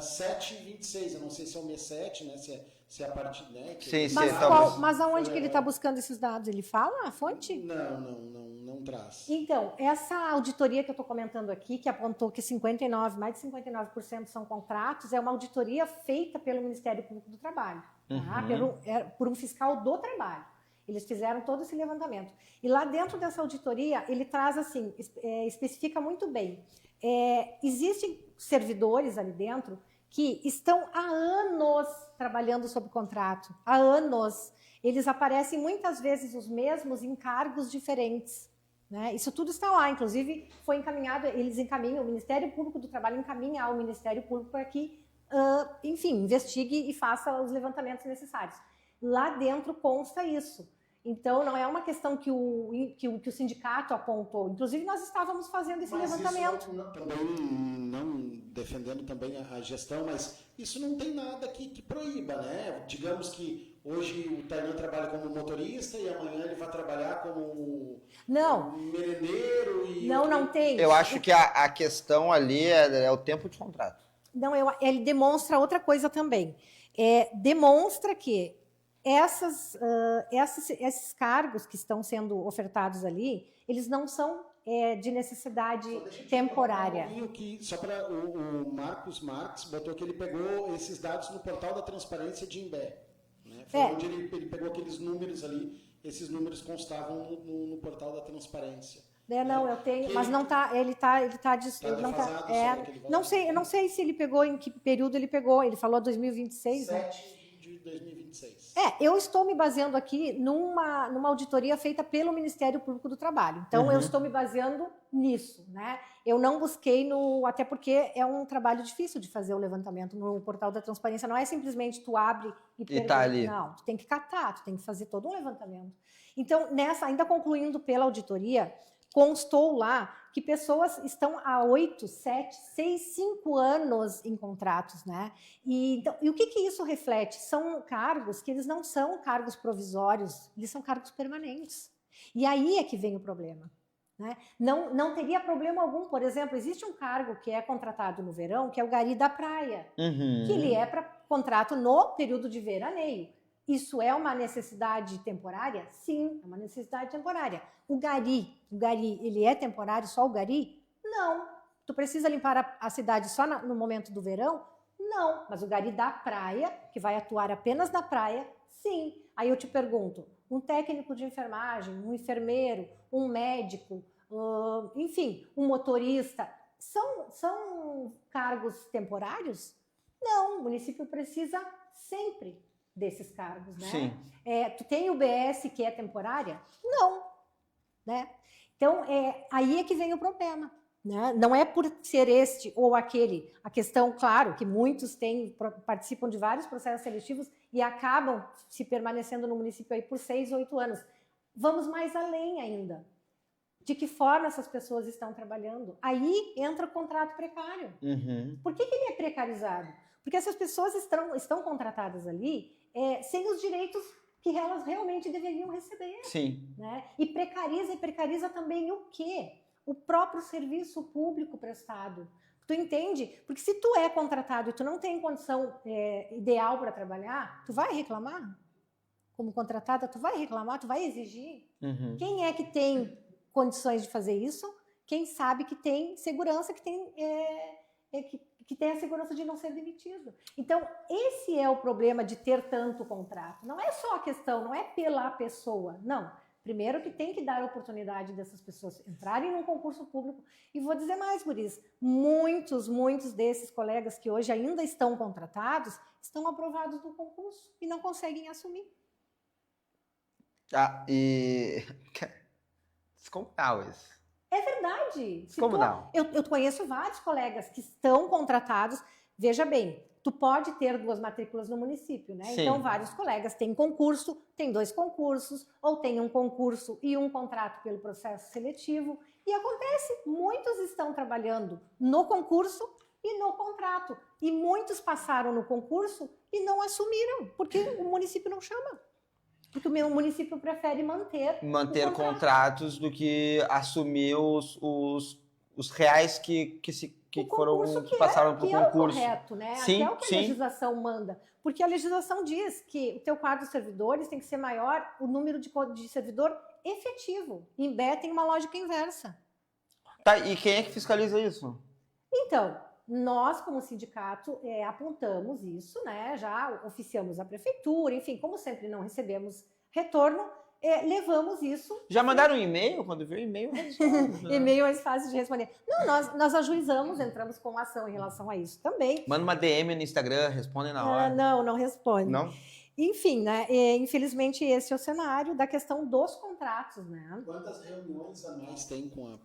726, eu não sei se é o mês 7, né? Se é a partir, né? Sim, mas aonde que ele está buscando esses dados? Ele fala a fonte? Não traz. Então, essa auditoria que eu estou comentando aqui, que apontou que mais de 59% são contratos, é uma auditoria feita pelo Ministério Público do Trabalho, tá? Por um fiscal do trabalho. Eles fizeram todo esse levantamento. E lá dentro dessa auditoria, ele traz assim, especifica muito bem. Existem servidores ali dentro que estão há anos trabalhando sob contrato, há anos. Eles aparecem muitas vezes os mesmos em cargos diferentes, né? Isso tudo está lá, inclusive foi encaminhado, eles encaminham, o Ministério Público do Trabalho encaminha ao Ministério Público para que, enfim, investigue e faça os levantamentos necessários. Lá dentro consta isso. Então, não é uma questão que o sindicato apontou. Inclusive, nós estávamos fazendo esse levantamento. Também não defendendo também a gestão, mas isso não tem nada que proíba, né? Digamos que hoje o Tainan trabalha como motorista e amanhã ele vai trabalhar como merendeiro. Não tem. Eu acho que a questão ali é o tempo de contrato. Não, ele demonstra outra coisa também. Demonstra que esses cargos que estão sendo ofertados ali, eles não são de necessidade temporária. Só para o Marcos Marques botou que ele pegou esses dados no portal da transparência de Imbé. Né? Foi onde ele pegou aqueles números ali, esses números constavam no portal da transparência. Eu tenho, mas não tá, ele não sei se ele pegou, em que período ele pegou, ele falou 2026, 7 de 2026. Eu estou me baseando aqui numa auditoria feita pelo Ministério Público do Trabalho. Então, eu estou me baseando nisso, né? Eu não busquei até porque é um trabalho difícil de fazer o levantamento no portal da transparência. Não é simplesmente tu abre e pergunta. Tá ali. Não, tu tem que catar, tu tem que fazer todo um levantamento. Então, ainda concluindo pela auditoria, constou lá que pessoas estão há 8, 7, 6, 5 anos em contratos, né? E o que isso reflete? São cargos que eles não são cargos provisórios, eles são cargos permanentes. E aí é que vem o problema, né? Não teria problema algum. Por exemplo, existe um cargo que é contratado no verão, que é o gari da praia, que ele é para contrato no período de veraneio. Isso é uma necessidade temporária? Sim, é uma necessidade temporária. O gari, ele é temporário, só o gari? Não. Tu precisa limpar a cidade só no momento do verão? Não. Mas o gari da praia, que vai atuar apenas na praia, sim. Aí eu te pergunto, um técnico de enfermagem, um enfermeiro, um médico, enfim, um motorista, são cargos temporários? Não, o município precisa sempre desses cargos, né? Sim. Tu tem o BS que é temporária? Não, né? Então, aí é que vem o problema, né? Não é por ser este ou aquele. A questão, claro, que muitos participam de vários processos seletivos e acabam se permanecendo no município aí por 6, 8 anos. Vamos mais além ainda. De que forma essas pessoas estão trabalhando? Aí entra o contrato precário. Por que ele é precarizado? Porque essas pessoas estão contratadas ali sem os direitos que elas realmente deveriam receber. Sim. Né? E precariza também o quê? O próprio serviço público prestado. Tu entende? Porque se tu é contratado e tu não tem condição ideal para trabalhar, tu vai reclamar? Como contratada, tu vai reclamar? Tu vai exigir? Quem é que tem condições de fazer isso? Quem sabe que tem segurança, que tem a segurança de não ser demitido. Então, esse é o problema de ter tanto contrato. Não é só a questão, não é pela pessoa, não. Primeiro que tem que dar a oportunidade dessas pessoas entrarem num concurso público. E vou dizer mais, guris, muitos desses colegas que hoje ainda estão contratados estão aprovados no concurso e não conseguem assumir. Descomunal isso. É verdade. Como não? Eu conheço vários colegas que estão contratados. Veja bem, tu pode ter 2 matrículas no município, né? Sim. Então, vários colegas têm concurso, tem 2 concursos, ou tem um concurso e um contrato pelo processo seletivo. E acontece, muitos estão trabalhando no concurso e no contrato. E muitos passaram no concurso e não assumiram, porque o município não chama. Porque o meu município prefere manter contratos do que assumir os reais que passaram por concurso. É o correto, né? Sim, é o que a legislação manda. Porque a legislação diz que o teu quadro de servidores tem que ser maior o número de servidor efetivo. Em Bé tem uma lógica inversa. Tá, e quem é que fiscaliza isso? Então, nós, como sindicato, apontamos isso, né? Já oficiamos a prefeitura, enfim, como sempre não recebemos retorno, levamos isso. Já mandaram um e-mail? Quando viu o e-mail, e-mail é mais fácil de responder. Não, nós ajuizamos, entramos com ação em relação a isso também. Manda uma DM no Instagram, respondem na hora. Não responde. Não? Enfim, né? Infelizmente esse é o cenário da questão dos contratos, né? Quantas reuniões a mais tem com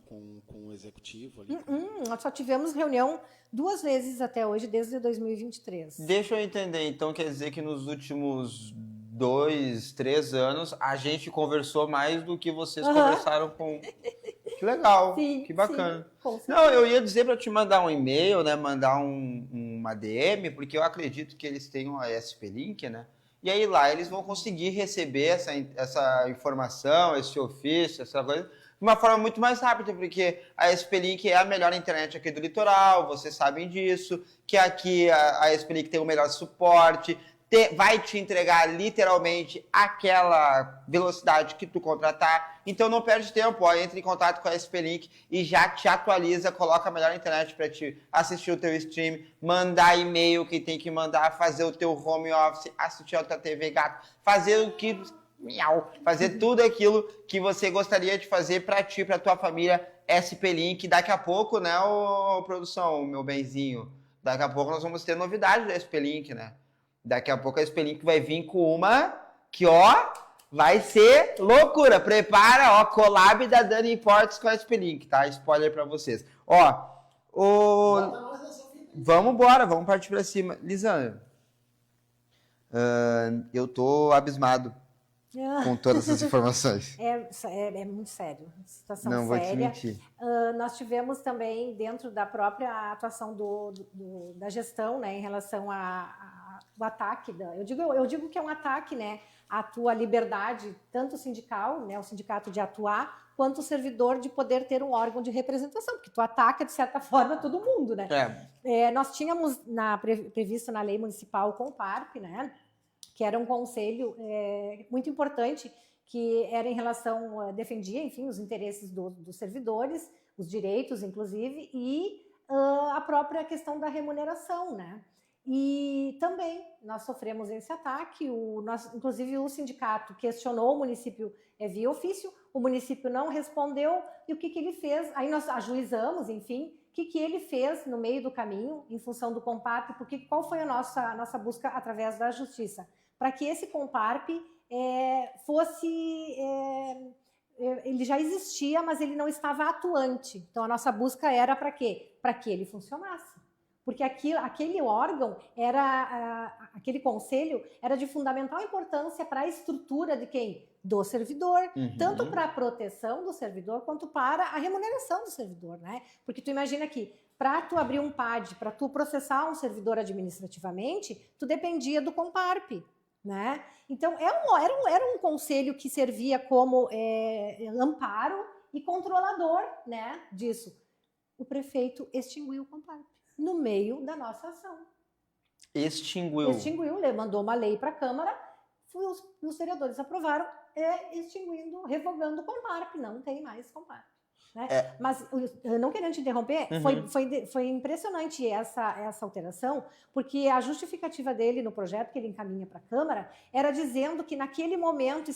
o executivo ali? Nós só tivemos reunião 2 vezes até hoje, desde 2023. Deixa eu entender, então quer dizer que nos últimos 2, 3 anos a gente conversou mais do que vocês conversaram com... Que legal, sim, que bacana. Sim, não, eu ia dizer para te mandar um e-mail, né? Mandar uma DM, porque eu acredito que eles tenham a SP Link, né? E aí lá eles vão conseguir receber essa informação, esse ofício, essa coisa, de uma forma muito mais rápida, porque a SP Link é a melhor internet aqui do litoral, vocês sabem disso, que aqui a SP Link tem o melhor suporte, vai te entregar literalmente aquela velocidade que tu contratar. Então não perde tempo, entre em contato com a SP Link e já te atualiza, coloca a melhor internet para te assistir o teu stream, mandar e-mail que tem que mandar, fazer o teu home office, assistir a tua TV gato, fazer o que... fazer tudo aquilo que você gostaria de fazer para ti, para tua família, SP Link. Daqui a pouco, né, produção, meu benzinho, daqui a pouco nós vamos ter novidade da SP Link, né? Daqui a pouco a Spelink vai vir com uma que, ó, vai ser loucura. Prepara, ó, collab da Dani Imports com a Spelink, tá? Spoiler pra vocês. Ó, vamos embora, vamos partir pra cima. Lisandra, eu tô abismado com todas essas informações. É muito sério, situação séria. Não vou te mentir. Nós tivemos também, dentro da própria atuação da gestão, né, em relação ao ataque, eu digo que é um ataque, né, à tua liberdade, tanto sindical, né, o sindicato de atuar, quanto o servidor de poder ter um órgão de representação, porque tu ataca, de certa forma, todo mundo, né? Nós tínhamos previsto na lei municipal o Comparp, né, que era um conselho muito importante, que era em relação, defendia, enfim, os interesses dos servidores, os direitos, inclusive, e a própria questão da remuneração, né? E também nós sofremos esse ataque, inclusive o sindicato questionou o município via ofício, o município não respondeu, e o que ele fez? Aí nós ajuizamos, enfim, o que ele fez no meio do caminho, em função do Comparp, porque qual foi a nossa busca através da justiça? Para que esse Comparp fosse... ele já existia, mas ele não estava atuante. Então, a nossa busca era para quê? Para que ele funcionasse. Porque aquele órgão, aquele conselho, era de fundamental importância para a estrutura de quem? Do servidor. Tanto para a proteção do servidor, quanto para a remuneração do servidor, né? Porque tu imagina que, para tu abrir um PAD, para tu processar um servidor administrativamente, tu dependia do Comparp, né? Então, era um conselho que servia como amparo e controlador, né, disso. O prefeito extinguiu o Comparp no meio da nossa ação. Extinguiu, mandou uma lei para a Câmara, os vereadores aprovaram, revogando o Comparp, não tem mais Comparp. Né? Mas, não querendo te interromper, foi impressionante essa alteração, porque a justificativa dele no projeto que ele encaminha para a Câmara era dizendo que naquele momento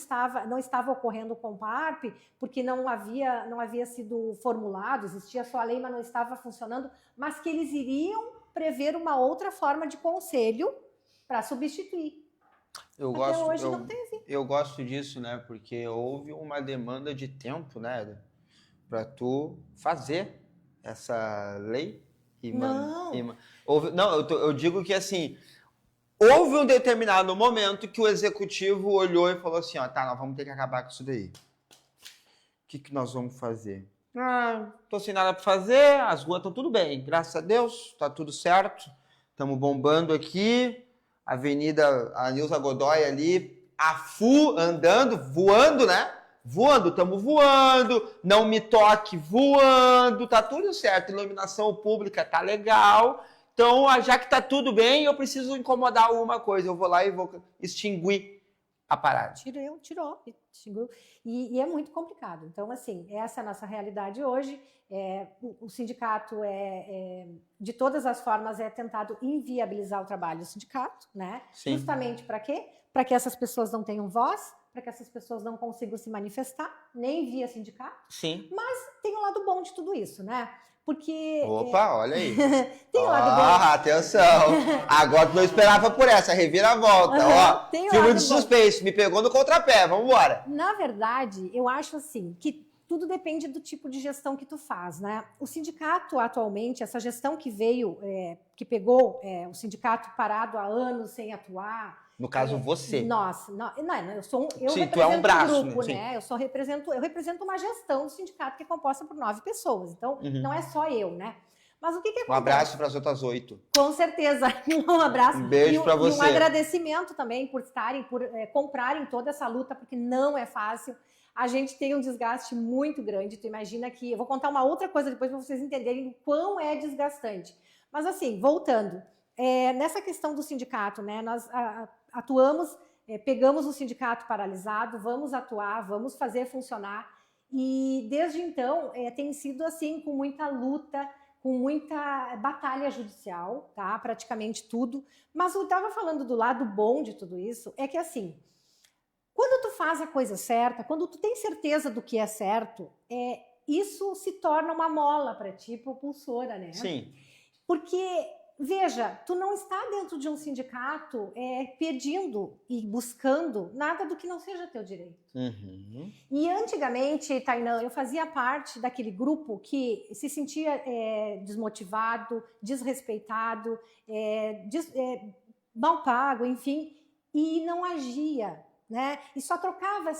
não estava ocorrendo o Comparp, porque não havia sido formulado, existia só a lei, mas não estava funcionando, mas que eles iriam prever uma outra forma de conselho para substituir. Eu gosto disso, né? Porque houve uma demanda de tempo, né? Para tu fazer essa lei eu digo que assim, houve um determinado momento que o executivo olhou e falou assim, ó, tá, nós vamos ter que acabar com isso daí. O que nós vamos fazer? Tô sem nada para fazer, as ruas estão tudo bem, graças a Deus, tá tudo certo, estamos bombando aqui, Avenida Nilza Godoy ali, a FU andando, voando, né? Estamos voando, não me toque voando, tá tudo certo, iluminação pública tá legal, então já que tá tudo bem, eu preciso incomodar alguma coisa, eu vou lá e vou extinguir a parada. Extinguiu, e é muito complicado, então assim, essa é a nossa realidade hoje, o sindicato de todas as formas tentado inviabilizar o trabalho do sindicato, né? Sim. Justamente para quê? Para que essas pessoas não tenham voz, para que essas pessoas não consigam se manifestar, nem via sindicato. Sim. Mas tem um lado bom de tudo isso, né? Porque... Opa, olha aí. Tem um lado bom. Atenção. Agora tu não esperava por essa, reviravolta. Filme de suspense, me pegou no contrapé, vamos embora. Na verdade, eu acho assim, que tudo depende do tipo de gestão que tu faz, né? O sindicato, atualmente, essa gestão que veio, que pegou o sindicato parado há anos sem atuar... No caso, você. Nossa, eu Sim, represento tu é um braço, um grupo, né? Eu represento uma gestão do sindicato que é composta por 9 pessoas. Então, não é só eu, né? Mas o que acontece? Um abraço para as outras 8. Com certeza. Um abraço. Um beijo para você. E um agradecimento também por comprarem toda essa luta, porque não é fácil. A gente tem um desgaste muito grande. Tu imagina que... Eu vou contar uma outra coisa depois para vocês entenderem o quão é desgastante. Mas assim, voltando. Nessa questão do sindicato, né? Nós atuamos, pegamos o sindicato paralisado, vamos atuar, vamos fazer funcionar. E desde então tem sido assim, com muita luta, com muita batalha judicial, tá? Praticamente tudo. Mas eu estava falando do lado bom de tudo isso, é que assim, quando tu faz a coisa certa, quando tu tem certeza do que é certo, isso se torna uma mola para ti, propulsora, né? Sim. Porque veja, tu não está dentro de um sindicato pedindo e buscando nada do que não seja teu direito. Uhum. E antigamente, Tainã, eu fazia parte daquele grupo que se sentia desmotivado, desrespeitado, mal pago, enfim, e não agia, né? E só trocava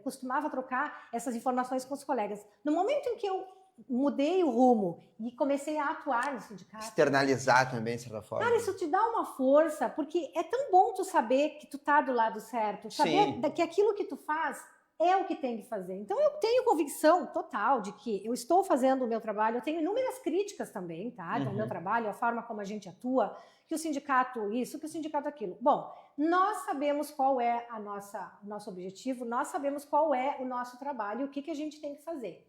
costumava trocar essas informações com os colegas. No momento em que eu mudei o rumo e comecei a atuar no sindicato. Externalizar também, de certa forma. Cara, isso te dá uma força, porque é tão bom tu saber que tu tá do lado certo, saber que aquilo que tu faz é o que tem que fazer. Então eu tenho convicção total de que eu estou fazendo o meu trabalho, eu tenho inúmeras críticas também, tá? Do meu trabalho, a forma como a gente atua, que o sindicato isso, que o sindicato aquilo. Bom, nós sabemos qual é o nosso objetivo, nós sabemos qual é o nosso trabalho e o que a gente tem que fazer.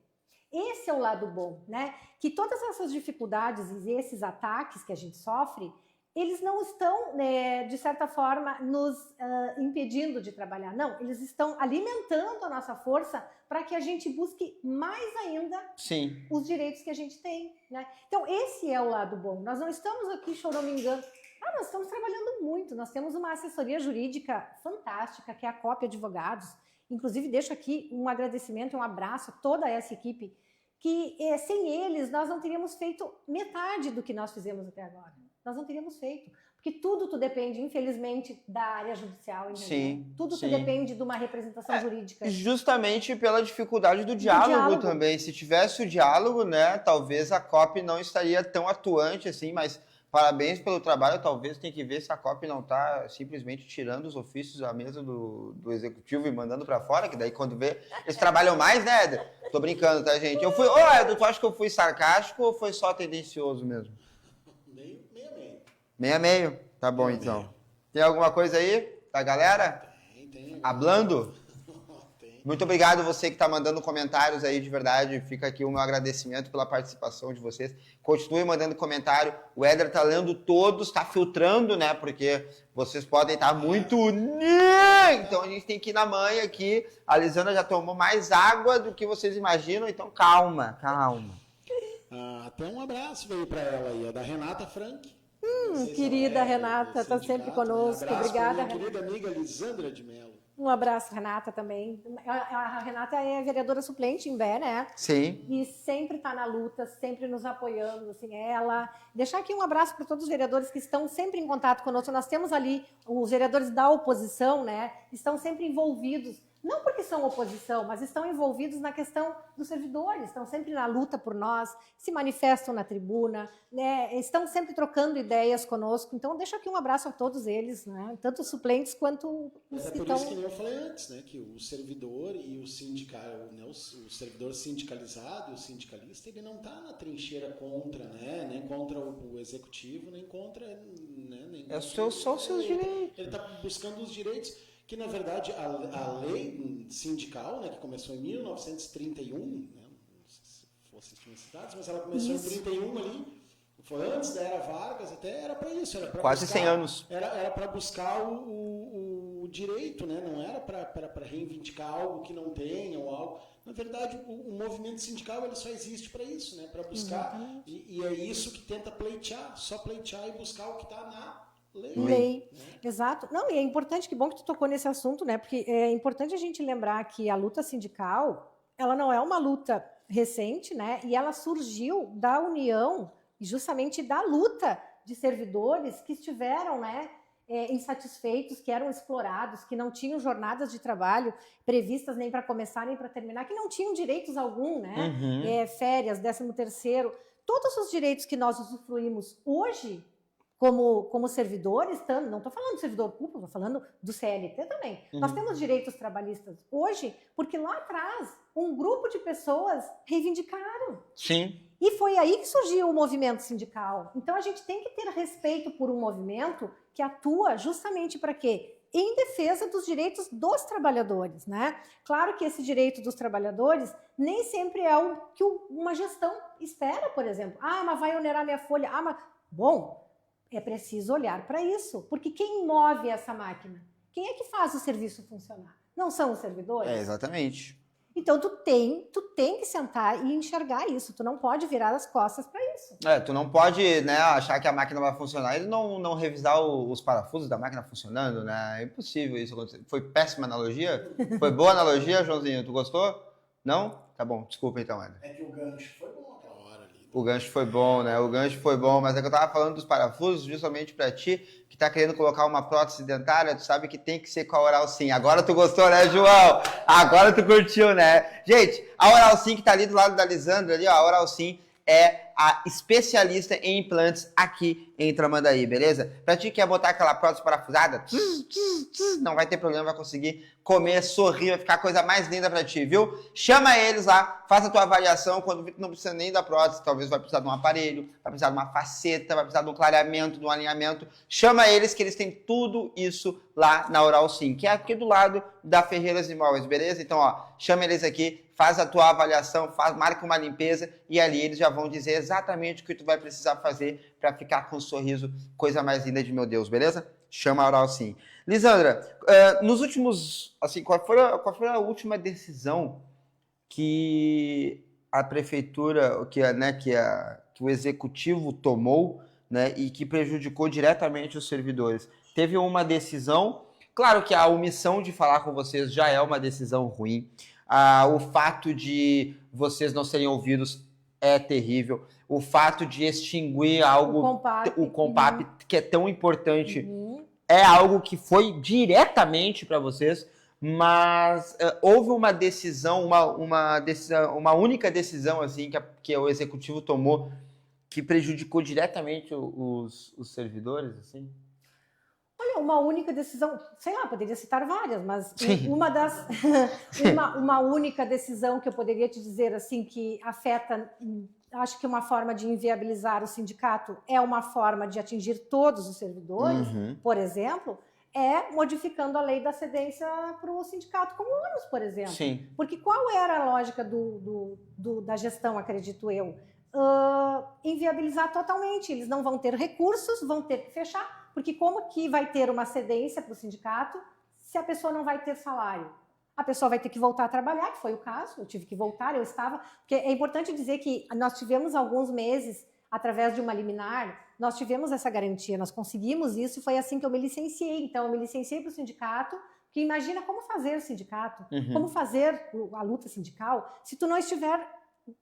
Esse é o lado bom, né? Que todas essas dificuldades e esses ataques que a gente sofre, eles não estão, de certa forma, nos impedindo de trabalhar. Não, eles estão alimentando a nossa força para que a gente busque mais ainda os direitos que a gente tem, né? Então, esse é o lado bom. Nós não estamos aqui choramingando. Nós estamos trabalhando muito. Nós temos uma assessoria jurídica fantástica, que é a COP Advogados. Inclusive, deixo aqui um agradecimento e um abraço a toda essa equipe, que sem eles nós não teríamos feito metade do que nós fizemos até agora. Nós não teríamos feito. Porque tudo depende, infelizmente, da área judicial. Entendeu? Sim. Tudo depende de uma representação jurídica. Justamente pela dificuldade do diálogo também. Se tivesse o diálogo, né, talvez a COP não estaria tão atuante assim, mas parabéns pelo trabalho. Talvez tenha que ver se a COP não está simplesmente tirando os ofícios da mesa do executivo e mandando para fora, que daí quando vê, eles trabalham mais, né, Éder? Tô brincando, tá, gente? Éder, tu acha que eu fui sarcástico ou foi só tendencioso mesmo? Meio a meio? Tá bom, então. Tem alguma coisa aí da galera? Tem. Hablando? Muito obrigado você que está mandando comentários aí, de verdade. Fica aqui o meu agradecimento pela participação de vocês. Continue mandando comentário. O Éder tá lendo todos, tá filtrando, né? Porque vocês podem estar muito... Então a gente tem que ir na manha aqui. A Lisandra já tomou mais água do que vocês imaginam, então calma. Até um abraço veio para ela aí, da Renata Frank. Querida Renata, está sempre conosco. Obrigada, Renata. Querida amiga Lisandra de Mello. Um abraço, Renata, também. A Renata é vereadora suplente em Imbé, né? Sim. E sempre está na luta, sempre nos apoiando, assim, ela... Deixar aqui um abraço para todos os vereadores que estão sempre em contato conosco. Nós temos ali os vereadores da oposição, né? Estão sempre envolvidos, não porque são oposição, mas estão envolvidos na questão dos servidores, estão sempre na luta por nós, se manifestam na tribuna, né? Estão sempre trocando ideias conosco. Então, deixo aqui um abraço a todos eles, né? Tanto os suplentes quanto os que estão... É por isso que eu falei antes, né? Que o servidor e o sindical, né? O servidor sindicalizado e o sindicalista, ele não está na trincheira contra, né? Nem contra o executivo, nem contra... Né? Nem contra só os seus direitos. Ele está buscando os direitos... que, na verdade, a lei sindical, né, que começou em 1931, né, não sei se vocês tinham esses dados, mas ela começou em 31 ali, foi antes da Era Vargas, até era para isso. Era pra quase buscar, 100 anos. Era para buscar o direito, né, não era para reivindicar algo que não tenha ou algo. Na verdade, o movimento sindical ele só existe para isso, né, para buscar, e é isso que tenta pleitear, só pleitear e buscar o que está na lei. Exato. Não, e é importante, que bom que tu tocou nesse assunto, né? Porque é importante a gente lembrar que a luta sindical, ela não é uma luta recente, né? E ela surgiu da união, justamente da luta de servidores que estiveram, né? Insatisfeitos, que eram explorados, que não tinham jornadas de trabalho previstas nem para começar nem para terminar, que não tinham direitos algum, né? Férias, 13º, todos os direitos que nós usufruímos hoje como servidores, não estou falando do servidor público, estou falando do CLT também. Nós temos direitos trabalhistas hoje, porque lá atrás um grupo de pessoas reivindicaram. Sim. E foi aí que surgiu o movimento sindical. Então a gente tem que ter respeito por um movimento que atua justamente para quê? Em defesa dos direitos dos trabalhadores, né? Claro que esse direito dos trabalhadores nem sempre é o que uma gestão espera, por exemplo. Mas vai onerar minha folha. Bom, é preciso olhar para isso, porque quem move essa máquina? Quem é que faz o serviço funcionar? Não são os servidores? Exatamente. Então, tu tem que sentar e enxergar isso. Tu não pode virar as costas para isso. Tu não pode, né, achar que a máquina vai funcionar e não revisar os parafusos da máquina funcionando, né? É impossível isso acontecer. Foi péssima analogia? Foi boa analogia, Joãozinho? Tu gostou? Não? Tá bom, desculpa então, Eder. É que o gancho foi bom aquela hora ali. O gancho foi bom, né? O gancho foi bom, mas é que eu tava falando dos parafusos justamente pra ti, que tá querendo colocar uma prótese dentária, tu sabe que tem que ser com a Oral Sim. Agora tu gostou, né, João? Agora tu curtiu, né? Gente, a Oral Sim que tá ali do lado da Lisandra, ali, ó, a Oral Sim é a especialista em implantes aqui em Tramandaí, beleza? Pra ti que quer botar aquela prótese parafusada, não vai ter problema, vai conseguir comer, sorrir, vai ficar a coisa mais linda pra ti, viu? Chama eles lá, faça a tua avaliação, quando vê que não precisa nem da prótese, talvez vai precisar de um aparelho, vai precisar de uma faceta, vai precisar de um clareamento, de um alinhamento. Chama eles que eles têm tudo isso lá na Oral Sim, que é aqui do lado da Ferreiras Imóveis, beleza? Então, ó, chama eles aqui, faz a tua avaliação, marca uma limpeza e ali eles já vão dizer exatamente o que tu vai precisar fazer para ficar com um sorriso, coisa mais linda de meu Deus, beleza? Chama a Oral Sim. Lisandra, nos últimos, assim, qual foi a última decisão que a prefeitura, que o executivo tomou, né, e que prejudicou diretamente os servidores? Teve uma decisão, claro que a omissão de falar com vocês já é uma decisão ruim, o fato de vocês não serem ouvidos é terrível, o fato de extinguir algo, o Compap, que é tão importante, é algo que foi diretamente para vocês, mas houve uma decisão, uma única decisão assim que o executivo tomou que prejudicou diretamente os servidores, assim? Olha, uma única decisão, sei lá, poderia citar várias, mas Sim. uma única decisão que eu poderia te dizer assim que afeta, acho que uma forma de inviabilizar o sindicato é uma forma de atingir todos os servidores, por exemplo, é modificando a lei da cedência para o sindicato como ônus, por exemplo. Sim. Porque qual era a lógica da gestão, acredito eu? Inviabilizar totalmente. Eles não vão ter recursos, vão ter que fechar. Porque como que vai ter uma cedência para o sindicato se a pessoa não vai ter salário? A pessoa vai ter que voltar a trabalhar, que foi o caso, eu tive que voltar, eu estava... Porque é importante dizer que nós tivemos alguns meses, através de uma liminar, nós tivemos essa garantia, nós conseguimos isso, e foi assim que eu me licenciei. Então, eu me licenciei para o sindicato, que imagina como fazer o sindicato, como fazer a luta sindical, se tu não estiver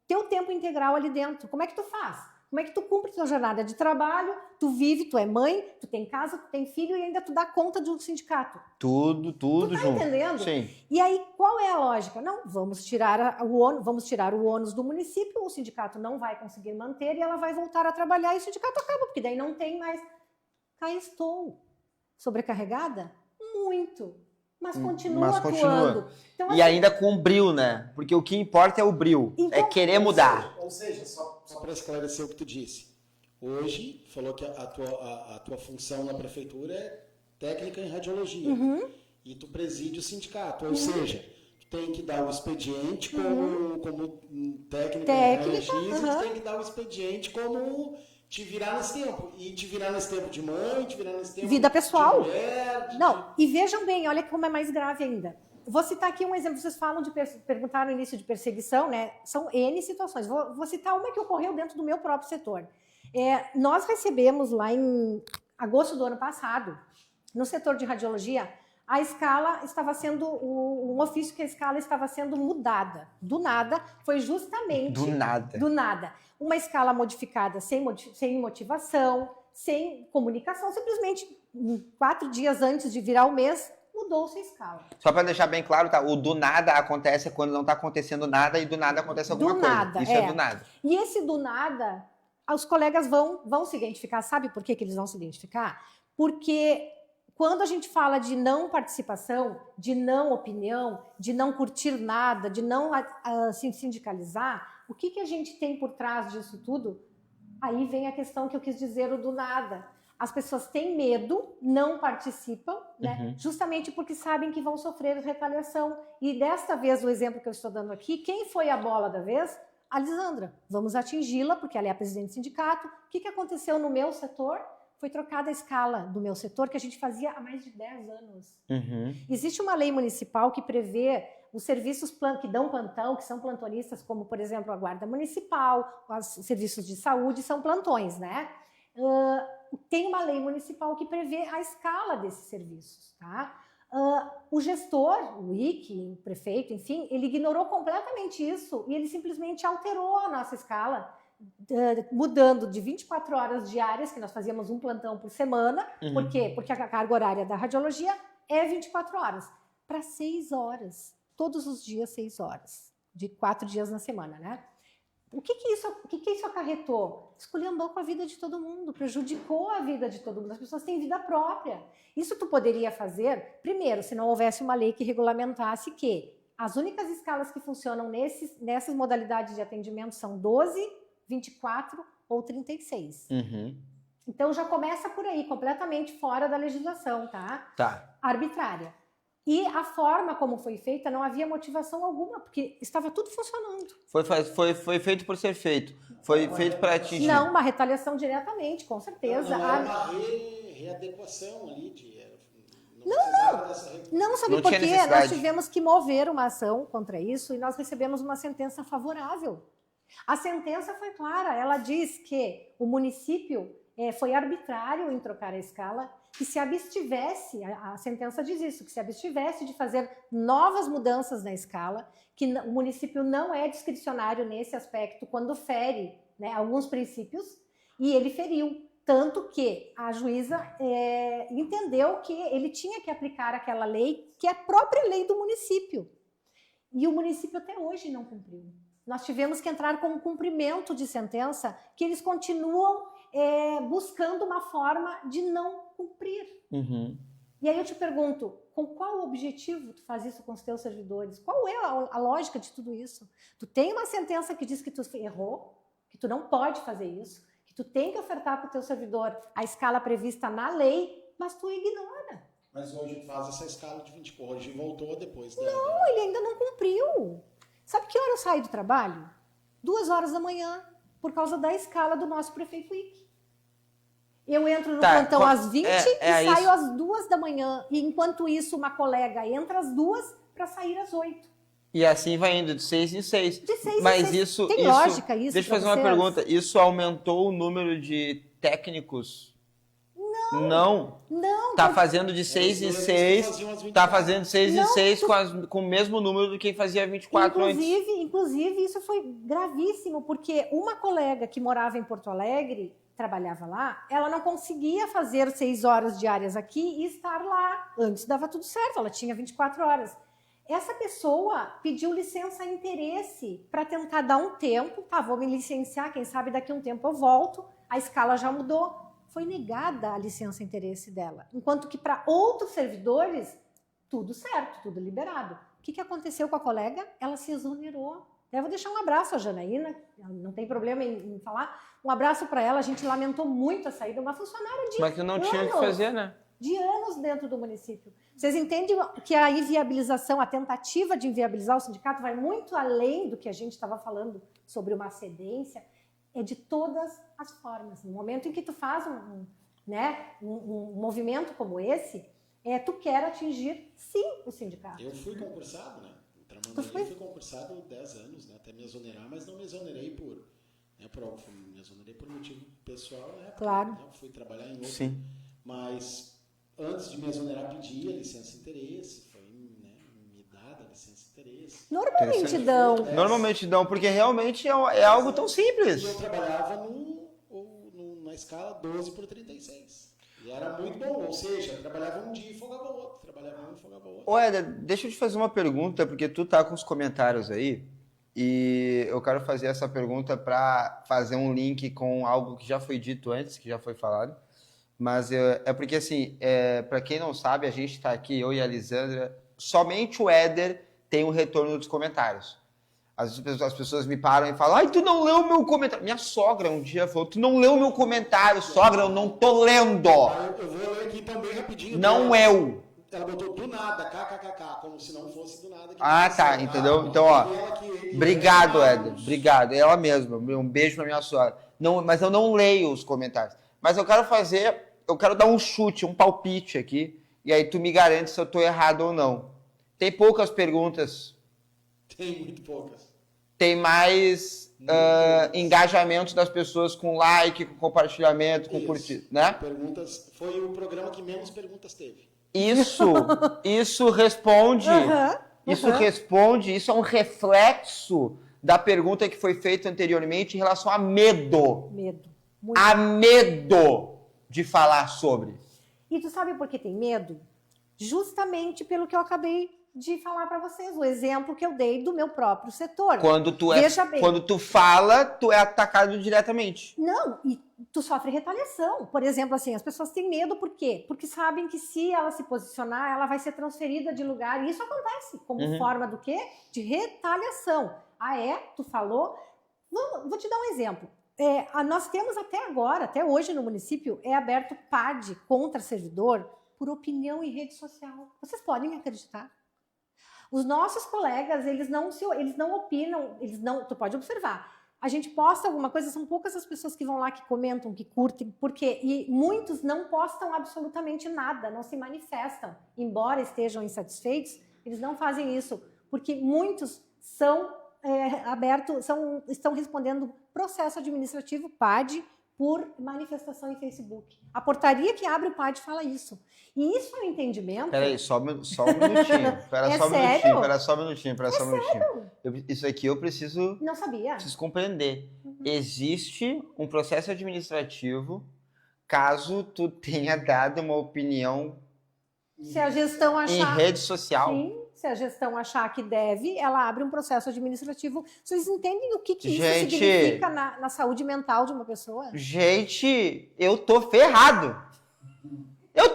teu tempo integral ali dentro. Como é que tu faz? Como é que tu cumpre tua jornada de trabalho, tu vive, tu é mãe, tu tem casa, tu tem filho e ainda tu dá conta de um sindicato? Tudo tu tá junto. Entendendo? Sim. E aí, qual é a lógica? Não, vamos tirar o ônus do município, o sindicato não vai conseguir manter e ela vai voltar a trabalhar e o sindicato acaba, porque daí não tem mais. Cá estou. Sobrecarregada? Muito. Mas continua atuando. Então, assim, e ainda com brio, né? Porque o que importa é o brio, então, é querer mudar. Ou seja, só para esclarecer o que tu disse. Hoje, falou que a tua função na prefeitura é técnica em radiologia. E tu preside o sindicato. Ou seja, tu tem que dar o expediente como técnica em radiologia, tu tem que dar o expediente como... te virar nesse tempo. E te virar nesse tempo de mãe, te virar nesse tempo vida pessoal. de mulher. Não, e vejam bem, olha como é mais grave ainda. Vou citar aqui um exemplo. Vocês falam perguntaram no início de perseguição, né? São N situações. Vou citar uma que ocorreu dentro do meu próprio setor. Nós recebemos lá em agosto do ano passado, no setor de radiologia, a escala estava sendo, um ofício que a escala estava sendo mudada. Do nada, foi justamente... Do nada. Do nada. Uma escala modificada sem motivação, sem comunicação, simplesmente 4 dias antes de virar o mês, mudou-se a escala. Só para deixar bem claro, tá? O do nada acontece quando não está acontecendo nada e do nada acontece alguma coisa. Nada, isso é do nada. E esse do nada, os colegas vão se identificar. Sabe por que eles vão se identificar? Porque... quando a gente fala de não participação, de não opinião, de não curtir nada, de não se sindicalizar, o que a gente tem por trás disso tudo? Aí vem a questão que eu quis dizer, o do nada. As pessoas têm medo, não participam, né? Justamente porque sabem que vão sofrer retaliação. E desta vez, o exemplo que eu estou dando aqui, quem foi a bola da vez? A Lisandra. Vamos atingi-la, porque ela é a presidente do sindicato. O que aconteceu no meu setor? Foi trocada a escala do meu setor, que a gente fazia há mais de 10 anos. Existe uma lei municipal que prevê os serviços que dão plantão, que são plantonistas, como, por exemplo, a Guarda Municipal, os serviços de saúde, são plantões, né? Tem uma lei municipal que prevê a escala desses serviços, tá? O gestor, o IC, o prefeito, enfim, ele ignorou completamente isso e ele simplesmente alterou a nossa escala, mudando de 24 horas diárias, que nós fazíamos um plantão por semana. Por quê? Porque a carga horária da radiologia é 24 horas, para 6 horas, todos os dias 6 horas, de 4 dias na semana, né? O que isso acarretou? Esculhambou com a vida de todo mundo, prejudicou a vida de todo mundo. As pessoas têm vida própria. Isso tu poderia fazer, primeiro, se não houvesse uma lei que regulamentasse que as únicas escalas que funcionam nessas modalidades de atendimento são 12, 24 ou 36. Então já começa por aí, completamente fora da legislação, tá? Tá. Arbitrária. E a forma como foi feita, não havia motivação alguma, porque estava tudo funcionando. Foi feito por ser feito. Foi feito para atingir. Não, uma retaliação diretamente, com certeza. Não, uma readequação ali. Não, sabe por quê? Nós tivemos que mover uma ação contra isso e nós recebemos uma sentença favorável. A sentença foi clara, ela diz que o município foi arbitrário em trocar a escala, que se abstivesse, a sentença diz isso, que se abstivesse de fazer novas mudanças na escala, que o município não é discricionário nesse aspecto quando fere, né, alguns princípios, e ele feriu. Tanto que a juíza entendeu que ele tinha que aplicar aquela lei, que é a própria lei do município. E o município até hoje não cumpriu. Nós tivemos que entrar com um cumprimento de sentença que eles continuam buscando uma forma de não cumprir. E aí eu te pergunto, com qual objetivo tu faz isso com os teus servidores? Qual é a lógica de tudo isso? Tu tem uma sentença que diz que tu errou, que tu não pode fazer isso, que tu tem que ofertar para o teu servidor a escala prevista na lei, mas tu ignora. Mas hoje tu faz essa escala de 24 hoje e voltou depois. Não, ele ainda não cumpriu. Sabe que hora eu saio do trabalho? 2 horas da manhã, por causa da escala do nosso prefeito IC. Eu entro no plantão às 20 e saio às 2 da manhã. E enquanto isso, uma colega entra às 2 para sair às 8. E assim vai indo, de 6 em 6. De 6 Mas em 6. isso, tem lógica isso? Deixa eu fazer uma pergunta. Isso aumentou o número de técnicos? Não. Tá fazendo de 6 em 6. Tá fazendo de 6 em 6 com o mesmo número do que fazia 24 antes. Inclusive, isso foi gravíssimo, porque uma colega que morava em Porto Alegre, trabalhava lá, ela não conseguia fazer 6 horas diárias aqui e estar lá. Antes dava tudo certo, ela tinha 24 horas. Essa pessoa pediu licença interesse para tentar dar um tempo. Tá, vou me licenciar, quem sabe daqui a um tempo eu volto. A escala já mudou. Foi negada a licença interesse dela. Enquanto que para outros servidores, tudo certo, tudo liberado. O que aconteceu com a colega? Ela se exonerou. Eu vou deixar um abraço à Janaína, não tem problema em falar. Um abraço para ela, a gente lamentou muito a saída, uma funcionária de Mas que não tinha o que fazer, né? De anos dentro do município. Vocês entendem que a inviabilização, a tentativa de inviabilizar o sindicato vai muito além do que a gente estava falando sobre uma cedência, é de todas as formas. No momento em que tu faz um movimento como esse, tu quer atingir, sim, o sindicato. Eu fui concursado, né? Eu fui concursado 10 anos, né? Até me exonerar, mas não me exonerei me exonerei por motivo pessoal, né? Claro. Eu fui trabalhar em outro. Sim. Mas antes de me exonerar, pedi a licença interesse, foi me dada a licença interesse. Normalmente dão, porque realmente é algo tão simples. E eu trabalhava na escala 12 por 36. E era muito bom, ou seja, trabalhava um dia e folgava o outro. Trabalhava um e folgava o outro. Ô, Éder, deixa eu te fazer uma pergunta, porque tu tá com os comentários aí, e eu quero fazer essa pergunta para fazer um link com algo que já foi dito antes, que já foi falado. Mas porque, assim, para quem não sabe, a gente está aqui, eu e a Lisandra, somente o Éder tem um retorno dos comentários. Às vezes as pessoas me param e falam, ai, tu não leu o meu comentário. Minha sogra um dia falou, tu não leu o meu comentário, sogra, eu não tô lendo. Eu vou ler aqui também rapidinho. Não eu. Ela botou do nada, kkkk, como se não fosse do nada. Tá, entendeu? Então, ó, obrigado, Éder, obrigado. Ela mesma, um beijo pra minha sogra. Não, mas eu não leio os comentários. Mas eu quero dar um chute, um palpite aqui, e aí tu me garante se eu tô errado ou não. Tem poucas perguntas Tem muito poucas. Tem mais engajamento das pessoas com like, com compartilhamento, com curtida, né? Perguntas, foi o programa que menos perguntas teve. Isso responde, isso é um reflexo da pergunta que foi feita anteriormente em relação a medo. Medo. Muito. A medo de falar sobre. E tu sabe por que tem medo? Justamente pelo que eu acabei de falar para vocês, o exemplo que eu dei do meu próprio setor. Quando tu fala, tu é atacado diretamente. Não, e tu sofre retaliação. Por exemplo, assim, as pessoas têm medo por quê? Porque sabem que se ela se posicionar, ela vai ser transferida de lugar. E isso acontece como forma do quê? De retaliação. Ah, é? Tu falou? Vou te dar um exemplo. Nós temos até agora, até hoje no município, é aberto PAD contra servidor por opinião em rede social. Vocês podem acreditar? Os nossos colegas, eles não opinam, tu pode observar. A gente posta alguma coisa, são poucas as pessoas que vão lá, que comentam, que curtem, por quê? E muitos não postam absolutamente nada, não se manifestam. Embora estejam insatisfeitos, eles não fazem isso, porque muitos estão respondendo processo administrativo PAD por manifestação em Facebook. A portaria que abre o PAD fala isso. E isso é um entendimento... Peraí, só um minutinho. Espera só um minutinho. Isso aqui eu preciso... Não sabia. Preciso compreender. Existe um processo administrativo caso tu tenha dado uma opinião se a gestão achar, em rede social. Sim, se a gestão achar que deve, ela abre um processo administrativo. Vocês entendem o que isso significa na saúde mental de uma pessoa? Gente, eu tô ferrado. Eu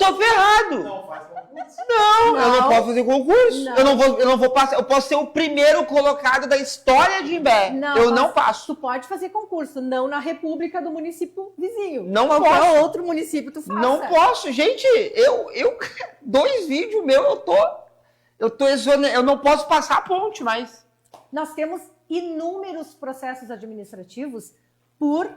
Não faz concurso. Não, eu não posso fazer concurso. Não. Eu não vou passar. Eu posso ser o primeiro colocado da história de Imbé. Eu não passo. Tu pode fazer concurso, não na república do município vizinho. Não Qualquer posso. outro município tu faça. Não posso. Gente, eu 2 vídeos meus eu não posso passar a ponte mais. Nós temos inúmeros processos administrativos por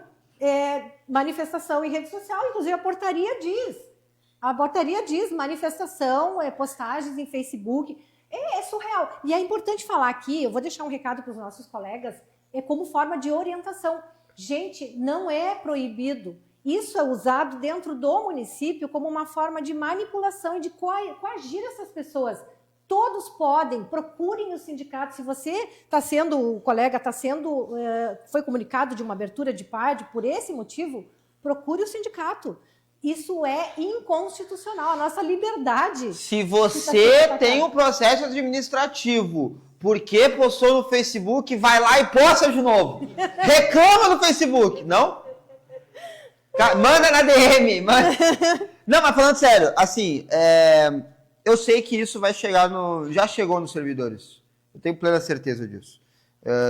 manifestação em rede social, inclusive a portaria diz. A portaria diz manifestação, postagens em Facebook. É surreal. E é importante falar aqui, eu vou deixar um recado para os nossos colegas, como forma de orientação. Gente, não é proibido. Isso é usado dentro do município como uma forma de manipulação e de coagir essas pessoas. Todos podem, procurem o sindicato. Se você foi comunicado de uma abertura de PAD por esse motivo, procure o sindicato. Isso é inconstitucional, a nossa liberdade. Se você tem um processo administrativo, porque postou no Facebook, vai lá e posta de novo. Reclama no Facebook, não? Manda na DM. Não, mas falando sério, assim, eu sei que isso vai chegar já chegou nos servidores. Eu tenho plena certeza disso.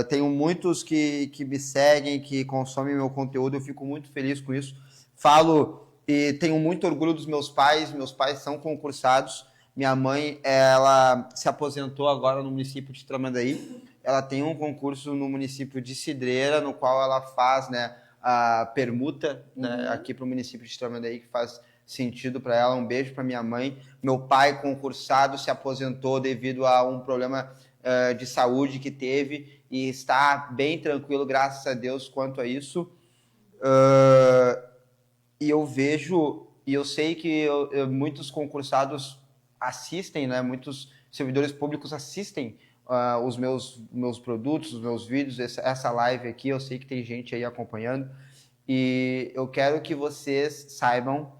Tenho muitos que me seguem, que consomem meu conteúdo, eu fico muito feliz com isso. Falo e tenho muito orgulho dos meus pais são concursados. Minha mãe, ela se aposentou agora no município de Tramandaí. Ela tem um concurso no município de Cidreira, no qual ela faz, né, a permuta, né, aqui para o município de Tramandaí, que faz sentido para ela. Um beijo para minha mãe. Meu pai, concursado, se aposentou devido a um problema de saúde que teve e está bem tranquilo, graças a Deus, quanto a isso. E eu vejo, e eu sei que muitos concursados assistem, né? Muitos servidores públicos assistem os meus produtos, os meus vídeos, essa live aqui. Eu sei que tem gente aí acompanhando. E eu quero que vocês saibam,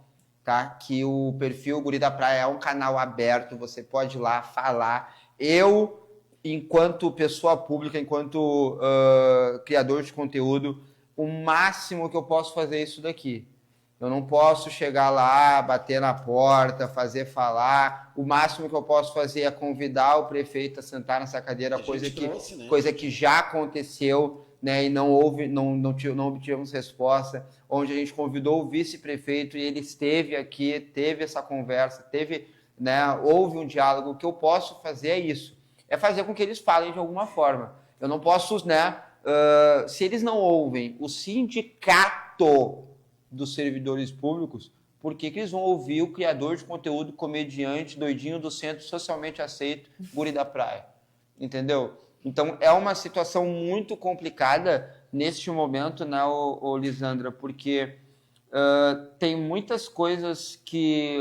tá, que o perfil Guri da Praia é um canal aberto. Você pode ir lá falar. Eu, enquanto pessoa pública, enquanto criador de conteúdo, o máximo que eu posso fazer é isso daqui. Eu não posso chegar lá, bater na porta, falar. O máximo que eu posso fazer é convidar o prefeito a sentar nessa cadeira, coisa que já aconteceu, né, e não obtivemos resposta, onde a gente convidou o vice-prefeito e ele esteve aqui, teve essa conversa, né, houve um diálogo. O que eu posso fazer é isso, é fazer com que eles falem de alguma forma. Eu não posso, né, se eles não ouvem o sindicato dos servidores públicos, por que eles vão ouvir o criador de conteúdo, comediante, doidinho do centro, socialmente aceito, Guri da Praia? Entendeu? Então, é uma situação muito complicada neste momento, né, Lisandra, porque tem muitas coisas que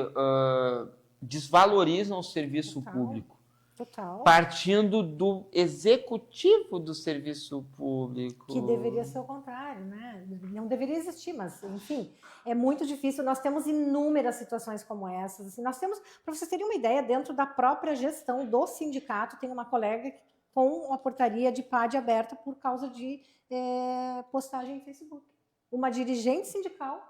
desvalorizam o serviço público. Total. Partindo do executivo do serviço público. Que deveria ser o contrário, né? Não deveria existir, mas, enfim, é muito difícil. Nós temos inúmeras situações como essas. Assim, nós temos, para vocês terem uma ideia, dentro da própria gestão do sindicato, tem uma colega com uma portaria de PAD aberta por causa de postagem em Facebook. Uma dirigente sindical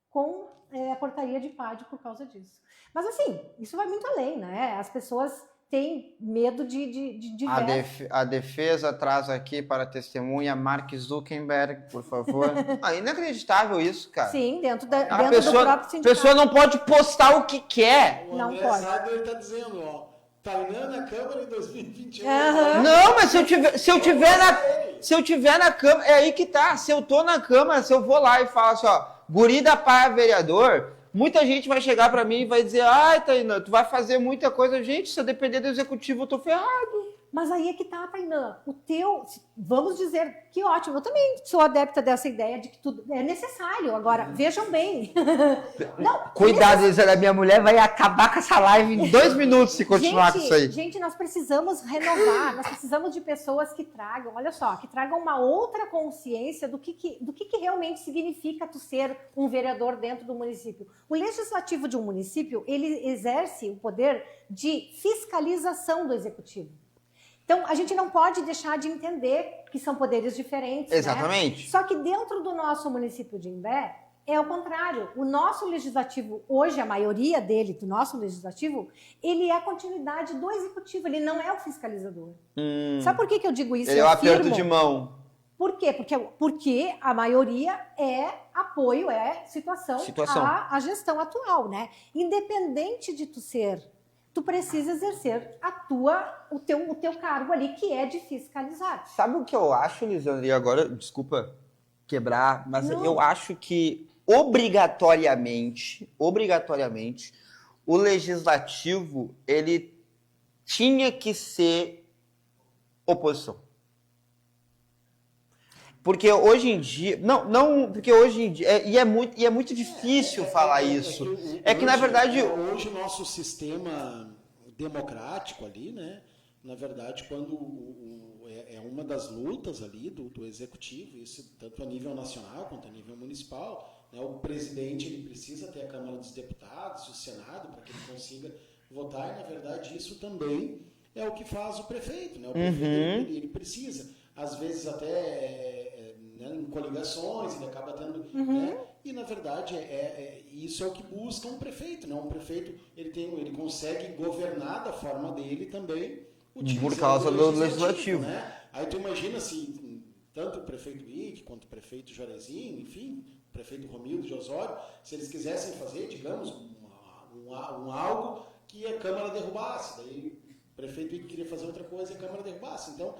com a portaria de PAD por causa disso. Mas, assim, isso vai muito além, né? As pessoas têm medo de A defesa traz aqui para a testemunha Mark Zuckerberg, por favor. Inacreditável isso, cara. Sim, dentro do próprio sindicato. A pessoa não pode postar o que quer. O André Sader está dizendo, ó, Tainan na Câmara em 2021. Não, mas se eu tiver na Câmara, é aí que tá. Se eu tô na Câmara, se eu vou lá e falo assim, ó, guri da praia vereador, muita gente vai chegar pra mim e vai dizer, ai, Tainan, tu vai fazer muita coisa. Gente, se eu depender do executivo, eu tô ferrado. Mas aí é que tá, Tainan. Vamos dizer que ótimo. Eu também sou adepta dessa ideia de que tudo é necessário. Agora, vejam bem. Não, cuidado, Lisandra, minha mulher vai acabar com essa live em 2 minutos se continuar com isso aí. Gente, nós precisamos renovar, nós precisamos de pessoas que tragam, olha só, que tragam uma outra consciência do que realmente significa tu ser um vereador dentro do município. O legislativo de um município, ele exerce o poder de fiscalização do executivo. Então, a gente não pode deixar de entender que são poderes diferentes. Exatamente. Né? Só que dentro do nosso município de Imbé, é o contrário. O nosso legislativo, hoje, a maioria dele, do nosso legislativo, ele é a continuidade do executivo, ele não é o fiscalizador. Sabe por que eu digo isso? Ele é o aperto de mão. Por quê? Porque a maioria é apoio, é situação. À gestão atual, né? Independente de tu ser... tu precisa exercer o teu cargo ali, que é de fiscalizar. Sabe o que eu acho, Lisandra? E agora, desculpa quebrar, mas eu acho que obrigatoriamente, o legislativo, ele tinha que ser oposição. Porque hoje em dia... porque hoje em dia... E é muito difícil falar isso. Na verdade... Hoje o nosso sistema democrático ali, né? Na verdade, quando é uma das lutas ali do executivo, isso tanto a nível nacional quanto a nível municipal, né? O presidente ele precisa ter a Câmara dos Deputados, o Senado, para que ele consiga votar, e na verdade isso também é o que faz o prefeito, né? O prefeito ele precisa, às vezes até... em coligações, ele acaba tendo... né? E, na verdade, isso é o que busca um prefeito. Né? Um prefeito ele consegue governar da forma dele também. Por causa do legislativo. Né? Aí tu imagina se tanto o prefeito Ike quanto o prefeito Jorezinho, enfim, o prefeito Romildo de Osório, se eles quisessem fazer, digamos, algo que a Câmara derrubasse. Daí o prefeito Ike queria fazer outra coisa e a Câmara derrubasse. Então...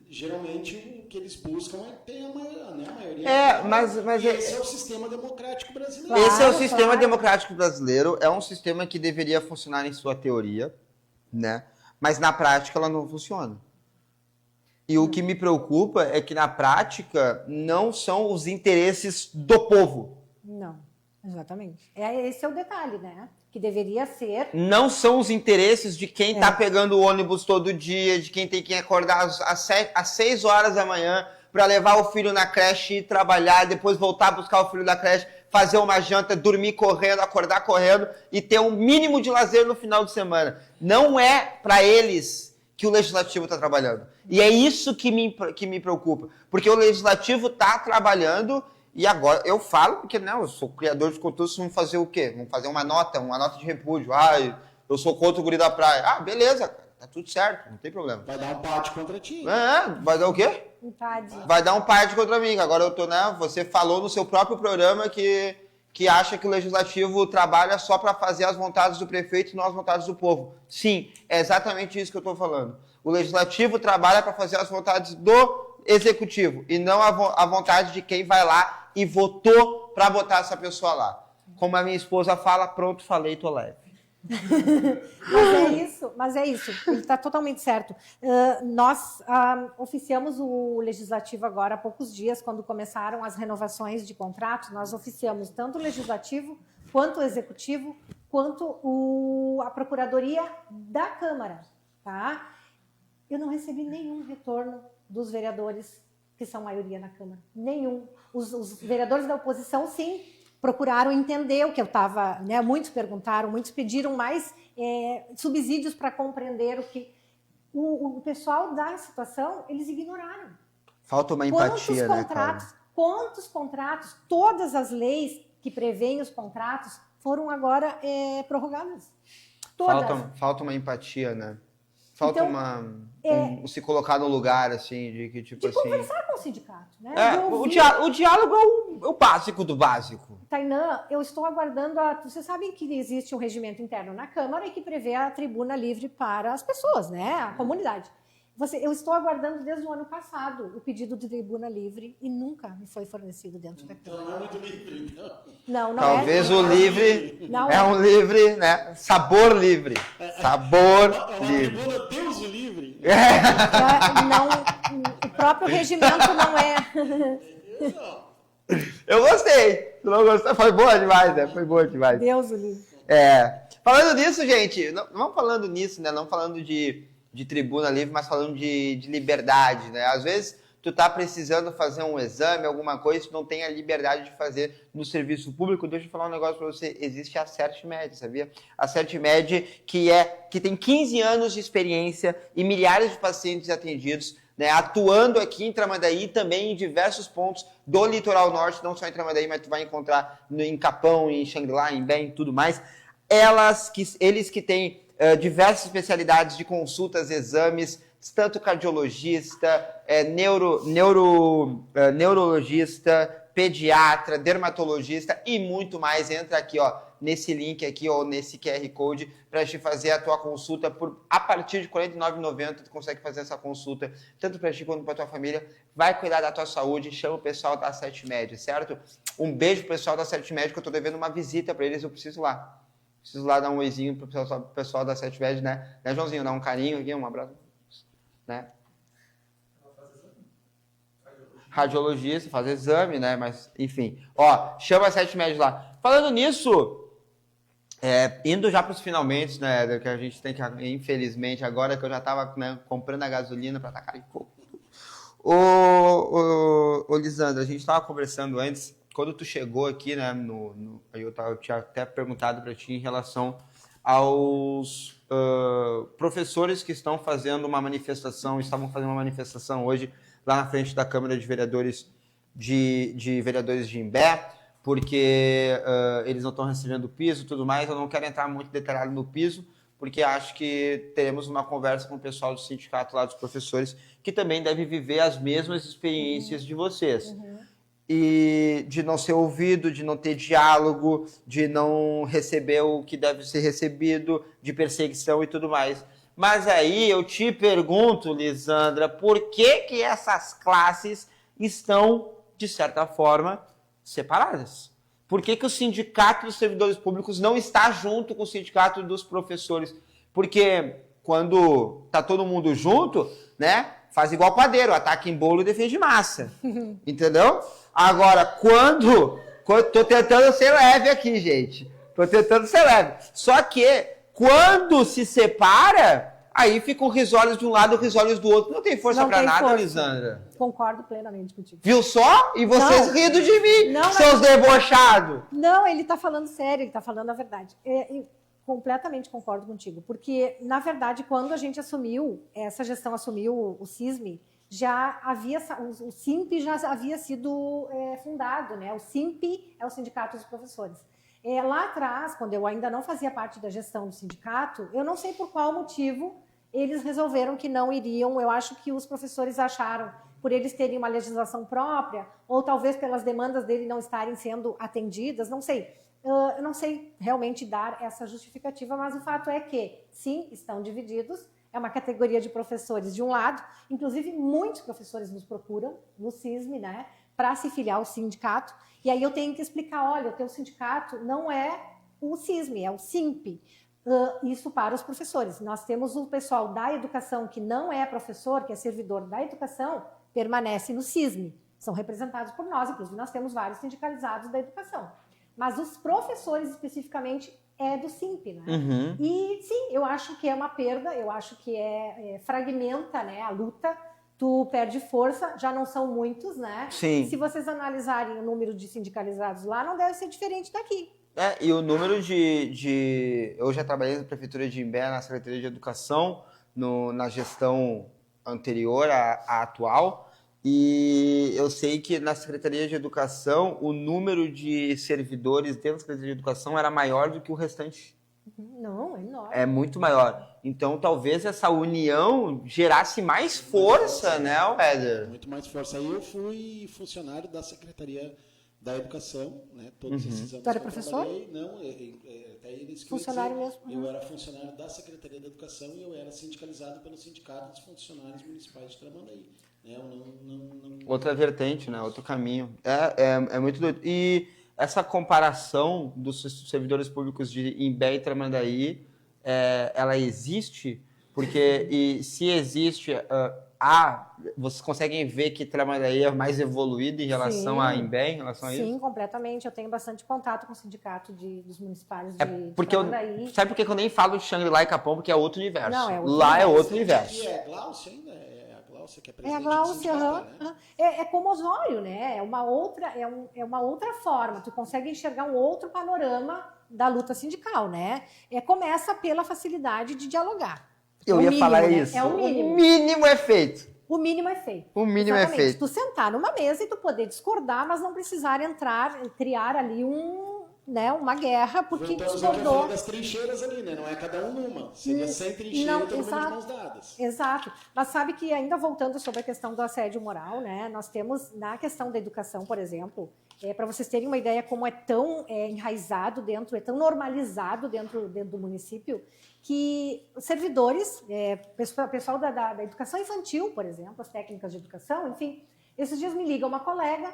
geralmente o que eles buscam é ter a maioria. Mas esse é o sistema democrático brasileiro. Esse é o sistema democrático brasileiro. É um sistema que deveria funcionar em sua teoria, né? Mas na prática ela não funciona. E o que me preocupa é que na prática não são os interesses do povo. Não, exatamente. Esse é o detalhe, né? Que deveria ser... Não são os interesses de quem está pegando o ônibus todo dia, de quem tem que acordar às 6 horas da manhã para levar o filho na creche, ir trabalhar, depois voltar a buscar o filho da creche, fazer uma janta, dormir correndo, acordar correndo e ter um mínimo de lazer no final de semana. Não é para eles que o legislativo está trabalhando. E é isso que me preocupa. Porque o legislativo está trabalhando... E agora, eu falo porque eu sou criador de conteúdo, vamos fazer o quê? Vamos fazer uma nota de repúdio. Eu sou contra o guri da praia. Beleza, tá tudo certo, não tem problema. Vai dar um parte contra ti. Vai dar o quê? Vai dar um parte contra mim. Agora eu tô, você falou no seu próprio programa que acha que o legislativo trabalha só para fazer as vontades do prefeito e não as vontades do povo. Sim, é exatamente isso que eu tô falando. O legislativo trabalha para fazer as vontades do executivo e não a vontade de quem vai lá e votou para botar essa pessoa lá. Como a minha esposa fala, pronto, falei, tô leve. Mas é isso, ele está totalmente certo. Nós oficiamos o Legislativo agora há poucos dias, quando começaram as renovações de contratos, nós oficiamos tanto o Legislativo, quanto o Executivo, quanto a Procuradoria da Câmara. Tá? Eu não recebi nenhum retorno dos vereadores, que são maioria na Câmara. Nenhum. Os vereadores da oposição, sim, procuraram entender o que eu estava, né? Muitos perguntaram, muitos pediram mais subsídios para compreender o que o pessoal da situação, eles ignoraram. Falta uma empatia, né, cara? Quantos contratos, todas as leis que prevêem os contratos foram agora prorrogadas. Todas. Falta uma empatia, né? Falta então, se colocar no lugar, assim, de que, tipo de assim... conversar com o sindicato, né? O diálogo é o básico do básico. Tainã, eu estou aguardando Vocês sabem que existe um regimento interno na Câmara e que prevê a tribuna livre para as pessoas, né? A comunidade. Eu estou aguardando desde o ano passado o pedido de tribuna livre e nunca me foi fornecido dentro da Câmara. Então não é muito livre, não. Talvez o livre não é um livre, né? Sabor livre. Sabor livre. Tribuna Deus o livre. O próprio regimento não é. Eu gostei. Tu não gostou? Foi boa demais, né? Foi boa demais. Deus o livre. Falando nisso, gente, não falando nisso, né? Não falando de tribuna livre, mas falando de liberdade, né? Às vezes tu tá precisando fazer um exame, alguma coisa, tu não tem a liberdade de fazer no serviço público. Deixa eu falar um negócio para você. Existe a CertMed, sabia? A CertMed que tem 15 anos de experiência e milhares de pacientes atendidos, né, atuando aqui em Tramandaí e também em diversos pontos do litoral norte, não só em Tramandaí, mas tu vai encontrar em Capão, em Xangri-Lá, em Belém e tudo mais. Eles que têm diversas especialidades de consultas, exames, tanto cardiologista, neurologista, pediatra, dermatologista e muito mais. Entra aqui, ó, nesse link aqui ou nesse QR Code para te fazer a tua consulta a partir de R$ 49,90. Tu consegue fazer essa consulta tanto para ti quanto para tua família. Vai cuidar da tua saúde, chama o pessoal da CertMed, certo? Um beijo pro pessoal da CertMed, que eu tô devendo uma visita para eles, eu preciso lá. Preciso lá dar um oizinho pro pessoal da CertMed, né? Né, Joãozinho? Dar um carinho aqui, um abraço. Né? Radiologista, faz exame, né? Mas, enfim. Ó, chama a CertMed lá. Falando nisso, indo já para os finalmente, né? Que a gente tem que, infelizmente, agora que eu já tava, né, comprando a gasolina para tacar em fogo. Ô, Lisandra, a gente tava conversando antes. Quando tu chegou aqui, né, eu tinha até perguntado para ti em relação aos professores que estão fazendo uma manifestação, estavam fazendo uma manifestação hoje lá na frente da Câmara de Vereadores de Vereadores de Imbé, porque eles não estão recebendo piso e tudo mais. Eu não quero entrar muito detalhado no piso, porque acho que teremos uma conversa com o pessoal do sindicato lá dos professores, que também deve viver as mesmas experiências de vocês. E de não ser ouvido, de não ter diálogo, de não receber o que deve ser recebido, de perseguição e tudo mais. Mas aí eu te pergunto, Lisandra, por que essas classes estão, de certa forma, separadas? Por que o sindicato dos servidores públicos não está junto com o sindicato dos professores? Porque quando tá todo mundo junto, né, faz igual padeiro, ataca em bolo e defende massa. Entendeu? Agora, tô tentando ser leve aqui, gente. Tô tentando ser leve. Só que, quando se separa, aí ficam risórios de um lado e risórios do outro. Não tem força pra nada, força. Lisandra. Concordo plenamente contigo. Viu só? E vocês rindo de mim, seus debochados. Não, ele tá falando sério, ele tá falando a verdade. Completamente concordo contigo. Porque, na verdade, quando a gente essa gestão assumiu o CISME, o SIMP já havia sido fundado, né? O SIMP é o Sindicato dos Professores. Lá atrás, quando eu ainda não fazia parte da gestão do sindicato, eu não sei por qual motivo eles resolveram que não iriam. Eu acho que os professores acharam, por eles terem uma legislação própria, ou talvez pelas demandas dele não estarem sendo atendidas, não sei. Eu não sei realmente dar essa justificativa, mas o fato é que, sim, estão divididos. É uma categoria de professores de um lado, inclusive muitos professores nos procuram no CISME, né, para se filiar ao sindicato, e aí eu tenho que explicar, olha, o teu sindicato não é o CISME, é o SIMP. isso para os professores. Nós temos o pessoal da educação que não é professor, que é servidor da educação, permanece no CISM. São representados por nós, inclusive nós temos vários sindicalizados da educação. Mas os professores especificamente é do SIMP, né? Uhum. E sim, eu acho que é uma perda, eu acho que fragmenta, né, a luta, tu perde força, já não são muitos, né? Sim. Se vocês analisarem o número de sindicalizados lá, não deve ser diferente daqui. E o número de... Eu já trabalhei na Prefeitura de Imbé, na Secretaria de Educação, na gestão anterior à atual, e eu sei que na Secretaria de Educação o número de servidores dentro da Secretaria de Educação era maior do que o restante. Não, é enorme. É muito maior. Então, talvez essa união gerasse mais força, né, Éder? Muito mais força. Aí eu fui funcionário da Secretaria da Educação, né? Todos esses anos. Tu era professor? Não, até eles funcionário mesmo. Eu era funcionário da Secretaria da Educação e eu era sindicalizado pelo Sindicato dos Funcionários Municipais de Tramandaí. Eu não... Outra vertente, né? Outro caminho. É muito doido. E essa comparação dos servidores públicos de Imbé e Tramandaí, ela existe? Porque, e se existe, vocês conseguem ver que Tramandaí é mais evoluído em relação a Imbé, em relação a isso? Sim, completamente. Eu tenho bastante contato com o sindicato dos municipários de porque Tramandaí. sabe por que eu nem falo de Shangri-La e Capão? Porque é outro universo. Não, é outro Lá universo. é outro universo. E é a Glaucia ainda? É a Glaucia que é É presidente a Glaucia, do sindicato, né? é como Osório, né? É uma outra forma. Tu consegue enxergar um outro panorama da luta sindical, né? Começa pela facilidade de dialogar. Eu ia falar isso. É o mínimo. O mínimo é feito. O mínimo é feito. O mínimo Exatamente. é feito. Tu sentar numa mesa e tu poder discordar, mas não precisar criar ali uma guerra, porque discordou. Das trincheiras ali, né? Não é cada um numa. Seria 100 trincheiras, todo mundo de mãos dadas. Exato. Mas sabe que, ainda voltando sobre a questão do assédio moral, né? Nós temos, na questão da educação, por exemplo, para vocês terem uma ideia como é tão enraizado dentro, é tão normalizado dentro do município, que os servidores, pessoal da educação infantil, por exemplo, as técnicas de educação, enfim, esses dias me liga uma colega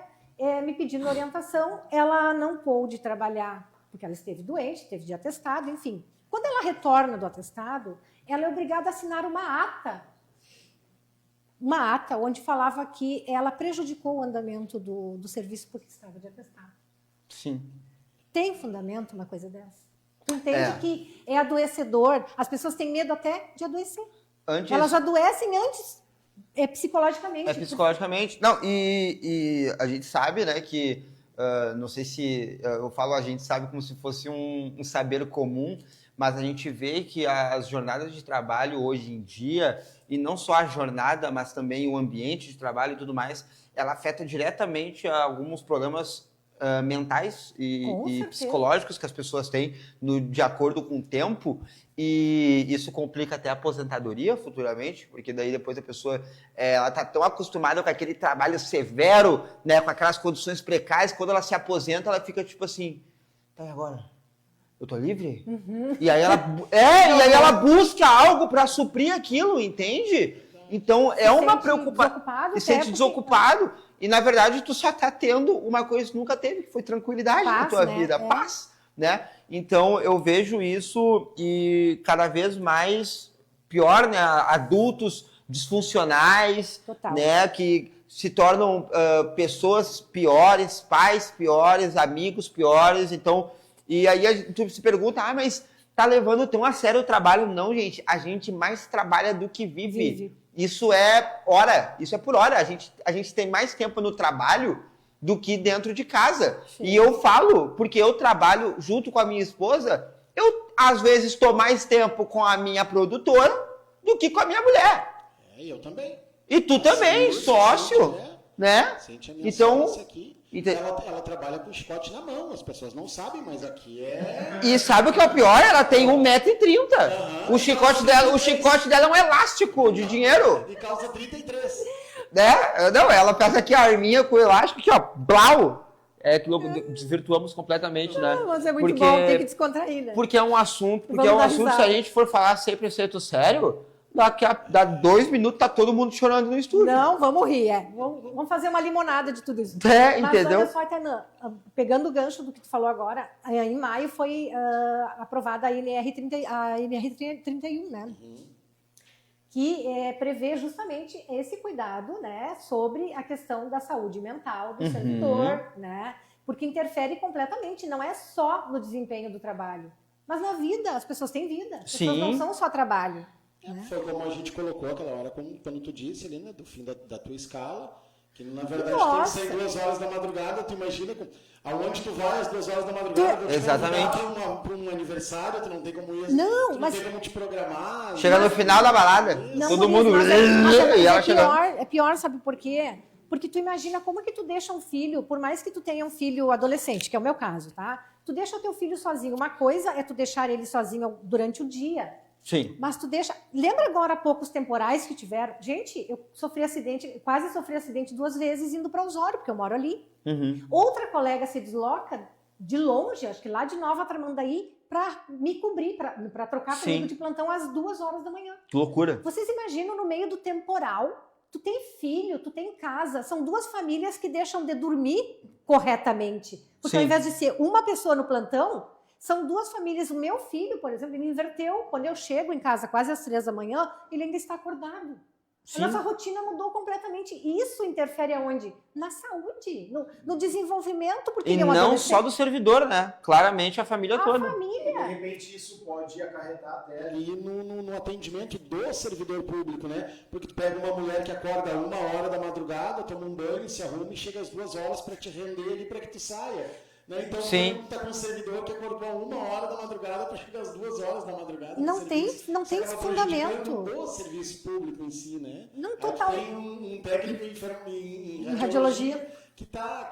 me pedindo orientação, ela não pôde trabalhar porque ela esteve doente, teve de atestado, enfim. Quando ela retorna do atestado, ela é obrigada a assinar uma ata onde falava que ela prejudicou o andamento do serviço porque estava de atestado. Sim. Tem fundamento uma coisa dessa? Tu entende que é adoecedor? As pessoas têm medo até de adoecer. Elas adoecem antes, psicologicamente. Psicologicamente. Não, e a gente sabe, né, que, não sei se eu falo a gente sabe como se fosse um saber comum, mas a gente vê que as jornadas de trabalho hoje em dia, e não só a jornada, mas também o ambiente de trabalho e tudo mais, ela afeta diretamente alguns problemas mentais e psicológicos que as pessoas têm de acordo com o tempo, e isso complica até a aposentadoria futuramente, porque daí depois a pessoa ela tá tão acostumada com aquele trabalho severo, né, com aquelas condições precárias, quando ela se aposenta ela fica tipo assim, tá, e agora? Eu tô livre? Uhum. E aí ela busca algo para suprir aquilo, entende? Então é uma preocupação. E sente desocupado. E na verdade tu só tá tendo uma coisa que nunca teve, que foi tranquilidade na tua vida, paz, né? Então eu vejo isso e cada vez mais pior, né? Adultos disfuncionais, né? Que se tornam pessoas piores, pais piores, amigos piores. Então, e aí tu se pergunta, mas tá levando tão a sério o trabalho? Não, gente, a gente mais trabalha do que vive. Isso é por hora. A gente tem mais tempo no trabalho do que dentro de casa. Sim. E eu falo, porque eu trabalho junto com a minha esposa, eu às vezes estou mais tempo com a minha produtora do que com a minha mulher. Eu também. E tu também, sócio, né? Sente a minha então, sócia aqui. Ela trabalha com chicote na mão, as pessoas não sabem, mas aqui é... E sabe o que é o pior? Ela tem 1,30 m. O chicote dela é um elástico de dinheiro. E calça 33. Né? Não, ela pega aqui a arminha com o elástico aqui, ó, blau. Que louco, desvirtuamos completamente, né? Mas é muito bom, tem que descontrair, né? Porque é um assunto, se a gente for falar 100% sério, dá 2 minutos, tá todo mundo chorando no estúdio. Não, vamos rir, Vamos fazer uma limonada de tudo isso. É, Mas entendeu? olha só, Tainan, pegando o gancho do que tu falou agora, em maio foi aprovada a NR31, né? Que prevê justamente esse cuidado, né, sobre a questão da saúde mental do servidor, né? Porque interfere completamente, não é só no desempenho do trabalho, mas na vida. As pessoas têm vida, as pessoas não são só trabalho. Né? Foi como a gente colocou aquela hora, quando tu disse ali, né, do fim da tua escala, que na verdade Nossa. tem que sair 2 horas da madrugada, tu imagina aonde tu vai às 2 horas da madrugada, Exatamente. Para um aniversário, tu não tem como ir, Não, tu mas... não tem como te programar. Chega no final da balada, Não, todo mundo... Mas e ela chegando. é pior, sabe por quê? Porque tu imagina como que tu deixa um filho, por mais que tu tenha um filho adolescente, que é o meu caso, tá? Tu deixa o teu filho sozinho. Uma coisa é tu deixar ele sozinho durante o dia. Sim. Mas tu deixa... Lembra agora há poucos temporais que tiveram? Gente, eu quase sofri acidente 2 vezes indo para Osório, porque eu moro ali. Outra colega se desloca de longe, acho que lá de Nova Tramandaí, para me cobrir, para trocar comigo de plantão às 2 horas da manhã. Que loucura. Vocês imaginam no meio do temporal, tu tem filho, tu tem casa, são 2 famílias que deixam de dormir corretamente. Porque ao invés de ser uma pessoa no plantão, são 2 famílias. O meu filho, por exemplo, ele inverteu. Quando eu chego em casa quase às 3 da manhã, ele ainda está acordado. Sim. A nossa rotina mudou completamente. Isso interfere aonde? Na saúde, no desenvolvimento. Porque E não só do servidor, né? Claramente a família toda. A família. De repente isso pode acarretar até ali no atendimento do servidor público, né? Porque tu pega uma mulher que acorda 1 hora da madrugada, toma um banho, se arruma e chega às 2 horas para te render ali para que tu saia. Né? Então, tu tá com um servidor que acordou 1 hora da madrugada para chegar às 2 horas da madrugada. Não tem fundamento. O serviço público em si, né? Não, total. Tem um técnico em radiologia que tá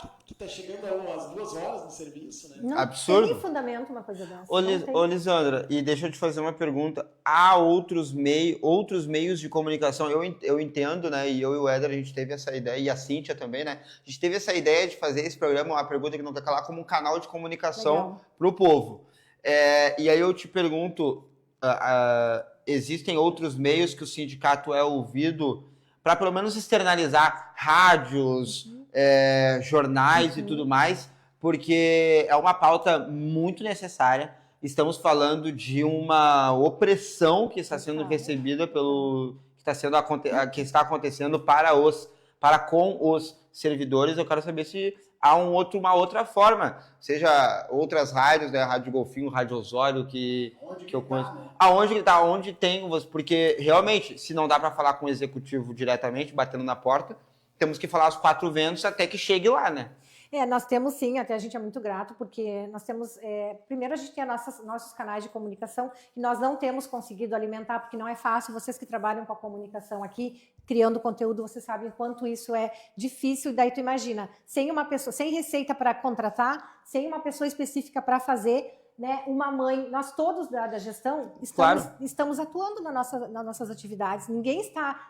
chegando às 2 horas no serviço, né? Não Absurdo. tem fundamento uma coisa dessa. Ô, Lisandra, e deixa eu te fazer uma pergunta. Há outros meios de comunicação? Eu entendo, né? E eu e o Éder, a gente teve essa ideia, e a Cíntia também, né? A gente teve essa ideia de fazer esse programa, uma pergunta que não quer calar, como um canal de comunicação para o povo. E aí eu te pergunto, existem outros meios que o sindicato é ouvido para pelo menos externalizar rádios, jornais e tudo mais, porque é uma pauta muito necessária. Estamos falando de uma opressão que está sendo recebida que está acontecendo com os servidores. Eu quero saber se há uma outra forma, seja outras rádios, né, Rádio Golfinho, Rádio Osório, que eu conheço. Né? Aonde tem, porque realmente, se não dá para falar com o executivo diretamente, batendo na porta, temos que falar aos 4 ventos até que chegue lá, né? Nós temos sim, até a gente é muito grato, porque nós temos, primeiro a gente tem nossos canais de comunicação, que nós não temos conseguido alimentar, porque não é fácil. Vocês que trabalham com a comunicação aqui, criando conteúdo, vocês sabem quanto isso é difícil. E daí tu imagina, sem uma pessoa, sem receita para contratar, sem uma pessoa específica para fazer, né, uma mãe, nós todos da gestão estamos atuando nas nossas atividades. Ninguém está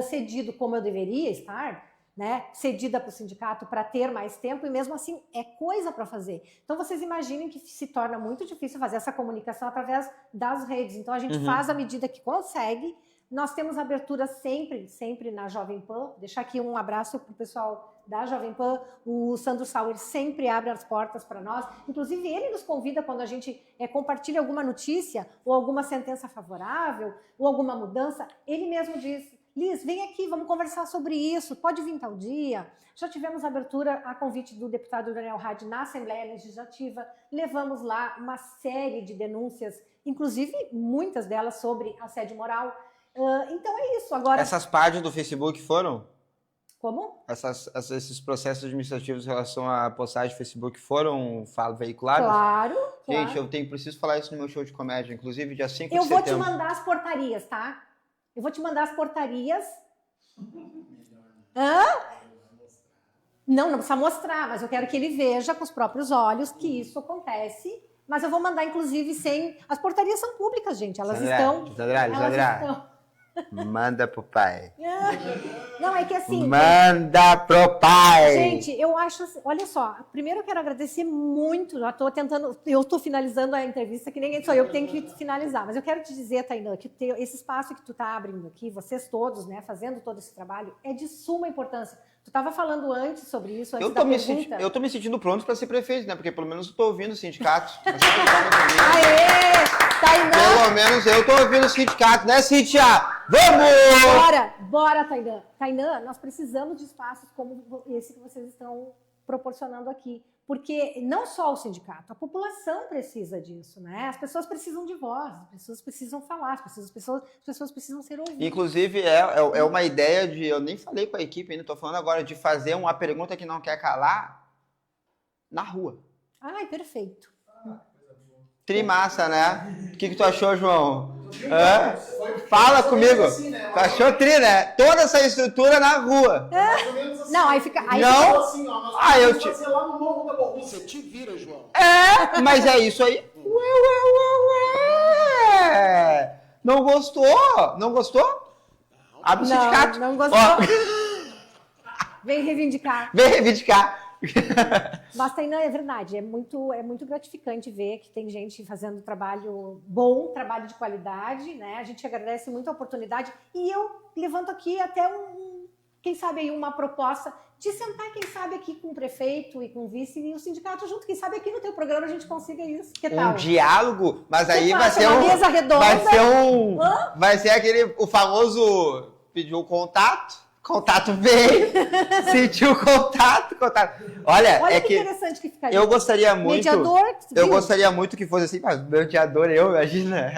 cedido como eu deveria estar, né, cedida para o sindicato para ter mais tempo, e mesmo assim é coisa para fazer. Então vocês imaginem que se torna muito difícil fazer essa comunicação através das redes. Então a gente faz à medida que consegue. Nós temos abertura sempre na Jovem Pan. Deixar aqui um abraço para o pessoal da Jovem Pan. O Sandro Sauer sempre abre as portas para nós. Inclusive ele nos convida quando a gente compartilha alguma notícia ou alguma sentença favorável ou alguma mudança. Ele mesmo diz: Liz, vem aqui, vamos conversar sobre isso, pode vir tal dia. Já tivemos abertura a convite do deputado Daniel Hadi na Assembleia Legislativa, levamos lá uma série de denúncias, inclusive muitas delas sobre assédio moral. Então é isso. Agora, essas páginas do Facebook foram? Como? Esses processos administrativos em relação à postagem do Facebook foram veiculados? Claro. Gente, preciso falar isso no meu show de comédia, inclusive dia 5 de setembro. Eu vou te mandar as portarias, tá? Eu vou te mandar as portarias. Não precisa mostrar, mas eu quero que ele veja com os próprios olhos que isso acontece. Mas eu vou mandar, inclusive, sem... As portarias são públicas, gente. Elas estão... Manda pro pai. Não, é que assim... Manda pro pai! Gente, eu acho assim, olha só, primeiro eu quero agradecer muito, eu estou finalizando a entrevista, que nem sou eu que tenho que finalizar, mas eu quero te dizer, Tainã, que esse espaço que tu está abrindo aqui, vocês todos, né, fazendo todo esse trabalho, é de suma importância. Tu estava falando antes sobre isso, antes da pergunta. Eu tô me sentindo pronto para ser prefeito, né? Porque pelo menos eu tô ouvindo o sindicato. Aê! Tainã! Pelo menos eu tô ouvindo o sindicato, né, Cíntia? Vamos! Bora, Tainã. Tainã, nós precisamos de espaços como esse que vocês estão proporcionando aqui. Porque não só o sindicato, a população precisa disso, né? As pessoas precisam de voz, as pessoas precisam falar, as pessoas precisam ser ouvidas. Inclusive, é uma ideia de... Eu nem falei com a equipe ainda, tô falando agora de fazer uma pergunta que não quer calar na rua. Ai, perfeito. Trimassa, né? O que tu achou, João? Hã? Fala comigo. Tu achou tri, né? Toda essa estrutura na rua. Não, aí fica... Aí Não? fica... Assim, ó, Ah, eu te... fazer lá no Morro da Borrússia. Te vira, João. É, mas é isso aí. Ué. Não gostou? Não gostou? Abre o sindicato. Não gostou. Vem reivindicar. Vem reivindicar. Mas, Tainã, é verdade, é muito gratificante ver que tem gente fazendo trabalho bom, trabalho de qualidade, né? A gente agradece muito a oportunidade e eu levanto aqui até quem sabe aí uma proposta de sentar, quem sabe aqui com o prefeito e com o vice e o sindicato junto, quem sabe aqui no teu programa a gente consiga isso. Que tal? Um diálogo, mas aí vai ser uma mesa redonda. Vai ser o famoso pediu o contato veio, sentiu o contato. Olha é que interessante que ficaria. Eu gostaria muito. Mediador, eu gostaria muito que fosse assim, mas mediador imagina.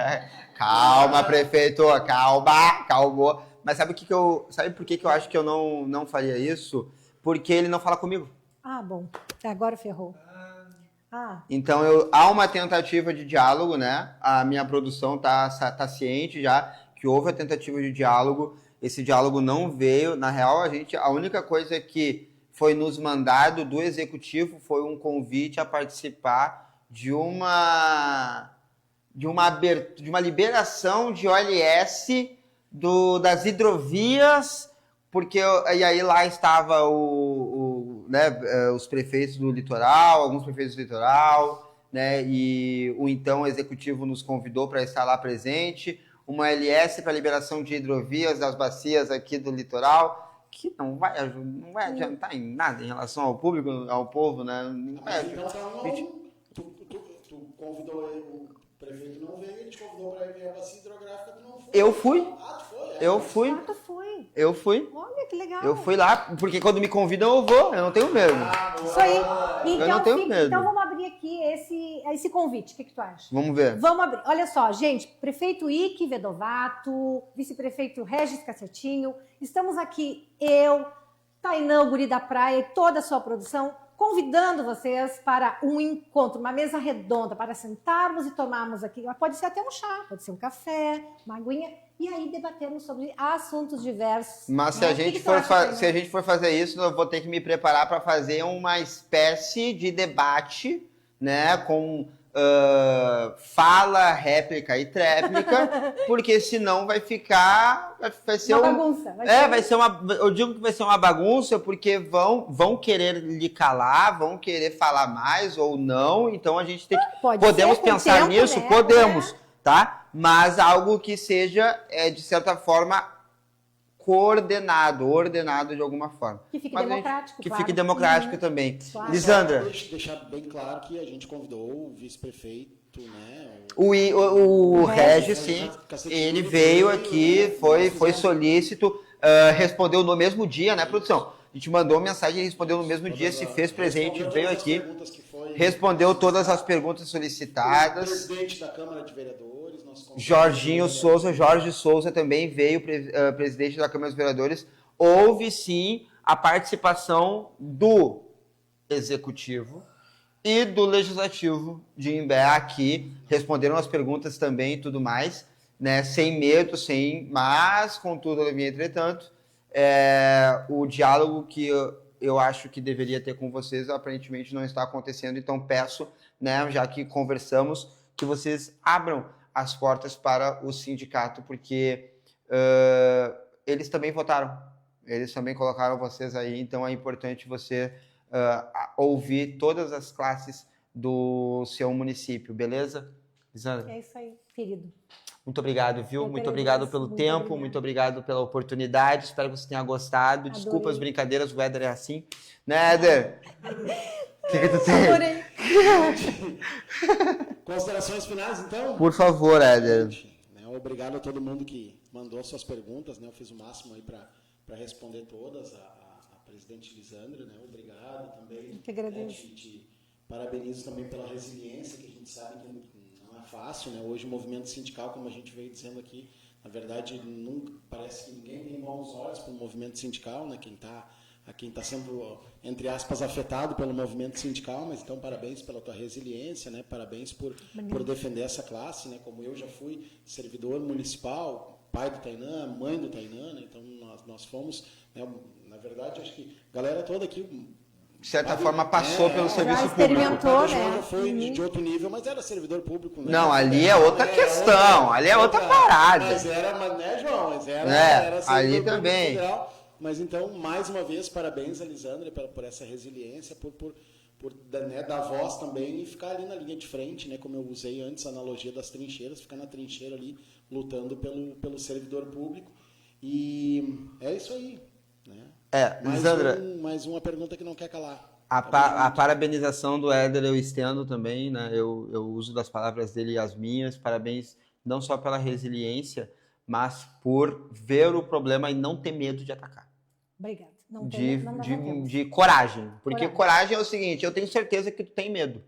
Calma, prefeito, calma. Mas sabe por que eu acho que eu não faria isso? Porque ele não fala comigo. Ah, bom. Agora ferrou. Então há uma tentativa de diálogo, né? A minha produção tá ciente já que houve a tentativa de diálogo. Esse diálogo não veio. Na real, a única coisa que foi nos mandado do executivo foi um convite a participar de uma liberação de OLS das hidrovias, e aí lá estava os prefeitos do litoral, alguns prefeitos do litoral, né? E o então executivo nos convidou para estar lá presente. Uma LS para liberação de hidrovias das bacias aqui do litoral, que não vai adiantar em nada em relação ao público, ao povo, né? Não vai tu convidou o prefeito, não veio, ele te convidou para ir a bacia hidrográfica, tu não foi. Eu fui. Tu foi? Eu fui. Tu foi. Eu fui. Olha, que legal. Eu fui lá, porque quando me convidam eu vou, eu não tenho medo. Isso aí. Então, eu não tenho medo. Então vamos abrir aqui esse convite. O que tu acha? Vamos ver. Vamos abrir. Olha só, gente, prefeito Ike Vedovato, vice-prefeito Regis Cacetinho, estamos aqui, eu, Tainã, o Guri da Praia e toda a sua produção, convidando vocês para um encontro, uma mesa redonda, para sentarmos e tomarmos aqui, pode ser até um chá, pode ser um café, uma aguinha, e aí debatermos sobre assuntos diversos. Mas se a gente for fazer isso, eu vou ter que me preparar para fazer uma espécie de debate, né, com fala, réplica e tréplica, porque senão vai ser uma bagunça. Eu digo que vai ser uma bagunça porque vão querer lhe calar, vão querer falar mais ou não, então a gente tem que podemos pensar nisso, né? Podemos, tá? Mas algo que seja de certa forma ordenado de alguma forma. Que fique democrático, fique democrático também. Claro. Lisandra. Deixar bem claro que a gente convidou o vice-prefeito, né? O Regis, sim. Ele veio aqui, foi solícito, respondeu no mesmo dia, né, produção? A gente mandou mensagem, ele respondeu no mesmo dia, se fez presente, veio aqui, respondeu todas as perguntas solicitadas. O presidente da Câmara de Vereadores. Jorge Souza também veio, presidente da Câmara dos Vereadores. Houve, sim, a participação do Executivo e do Legislativo de Imbé aqui. Responderam as perguntas também e tudo mais, né? Sem medo, mas, contudo, entretanto, o diálogo que eu acho que deveria ter com vocês aparentemente não está acontecendo. Então, peço, né, já que conversamos, que vocês abram as portas para o sindicato, porque eles também votaram. Eles também colocaram vocês aí, então é importante você ouvir todas as classes do seu município, beleza? Lisandra? É isso aí, querido. Muito obrigado, viu? Eu Muito que obrigado agradeço, pelo muito tempo, obrigada. muito obrigado pela oportunidade. Espero que você tenha gostado. Adorei. Desculpa as brincadeiras, o Éder é assim. Né, Éder? O que tu tem? Adorei. Considerações finais, então? Por favor, Éder. Né, obrigado a todo mundo que mandou suas perguntas, né? Eu fiz o máximo aí para responder todas. A presidente Lisandra, né? Obrigado também. Eu que agradeço. Te parabenizo também pela resiliência, que a gente sabe que não é fácil, né? Hoje o movimento sindical, como a gente veio dizendo aqui, na verdade, nunca, parece que ninguém tem bons olhos para o movimento sindical, né? Quem está sendo, entre aspas, afetado pelo movimento sindical, mas então parabéns pela tua resiliência, né? Parabéns por defender essa classe, né? Como eu já fui servidor municipal, pai do Tainã, mãe do Tainã, né? Então nós fomos, né? Na verdade, acho que a galera toda aqui, De certa forma, passou pelo serviço público. experimentou, já né? foi de outro nível, mas era servidor público, né? Não, ali é outra questão, ali é outra parada. Mas era, né, João? Mas era servidor ali público também. federal. Mas então, mais uma vez, parabéns a Lisandra por essa resiliência, por né, dar voz também e ficar ali na linha de frente, né? Como eu usei antes a analogia das trincheiras, ficar na trincheira ali, lutando pelo servidor público. E é isso aí, né? Lisandra, Mais uma pergunta que não quer calar. a parabenização do Éder eu estendo também, né? Eu uso das palavras dele e as minhas. Parabéns não só pela resiliência, mas por ver o problema e não ter medo de atacar. Obrigada. Não tem, De coragem. Porque coragem é o seguinte, eu tenho certeza que tu tem medo.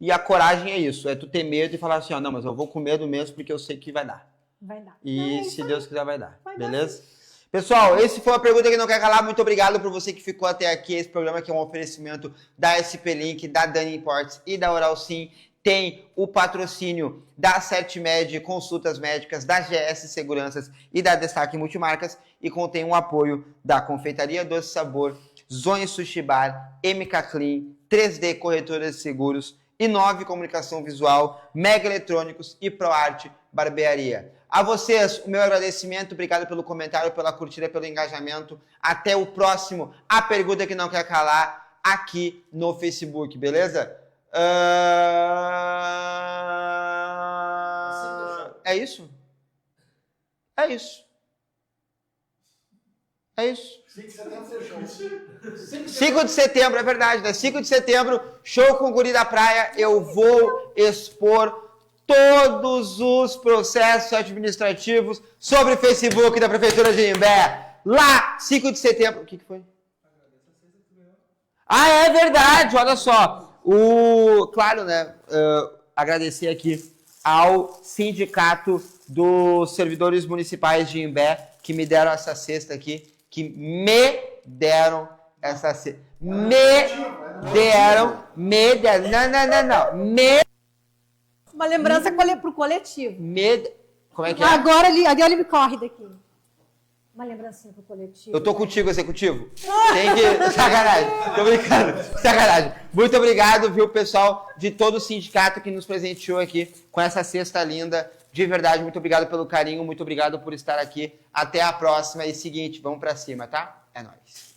E a coragem é isso, é tu ter medo e falar assim, não, mas eu vou com medo mesmo porque eu sei que vai dar. Vai dar. E se Deus quiser vai dar, Vai beleza? dar, Pessoal, esse foi a pergunta que não quer calar. Muito obrigado por você que ficou até aqui. Esse programa aqui é um oferecimento da SP Link, da Dani Imports e da Oral Sim. Tem o patrocínio da CertMed, consultas médicas, da GS Seguranças e da Destaque Multimarcas, e contém o apoio da Confeitaria Doce Sabor, Zone Sushi Bar, MK Clean, 3D Corretoras de Seguros, Inove Comunicação Visual, Mega Eletrônicos e ProArt Barbearia. A vocês, o meu agradecimento, obrigado pelo comentário, pela curtida, pelo engajamento. Até o próximo, a pergunta que não quer calar, aqui no Facebook, beleza? É isso? É isso. É isso. 5 de setembro foi show. 5 de setembro, é verdade, né? 5 de setembro, show com o Guri da Praia. Eu vou expor todos os processos administrativos sobre Facebook da Prefeitura de Imbé. Lá, 5 de setembro. O que foi? Ah, é verdade, olha só. Claro, né? Agradecer aqui ao Sindicato dos Servidores Municipais de Imbé, que me deram essa cesta aqui, Não. Uma lembrança pro coletivo. Como é que é? Agora ele me corre daqui. Uma lembrancinha pro coletivo. Eu tô contigo, executivo. Tem que... Sacanagem. Tô brincando. Sacanagem. Muito obrigado, viu, pessoal, de todo o sindicato que nos presenteou aqui com essa cesta linda. De verdade, muito obrigado pelo carinho, muito obrigado por estar aqui. Até a próxima. E seguinte, vamos pra cima, tá? É nóis.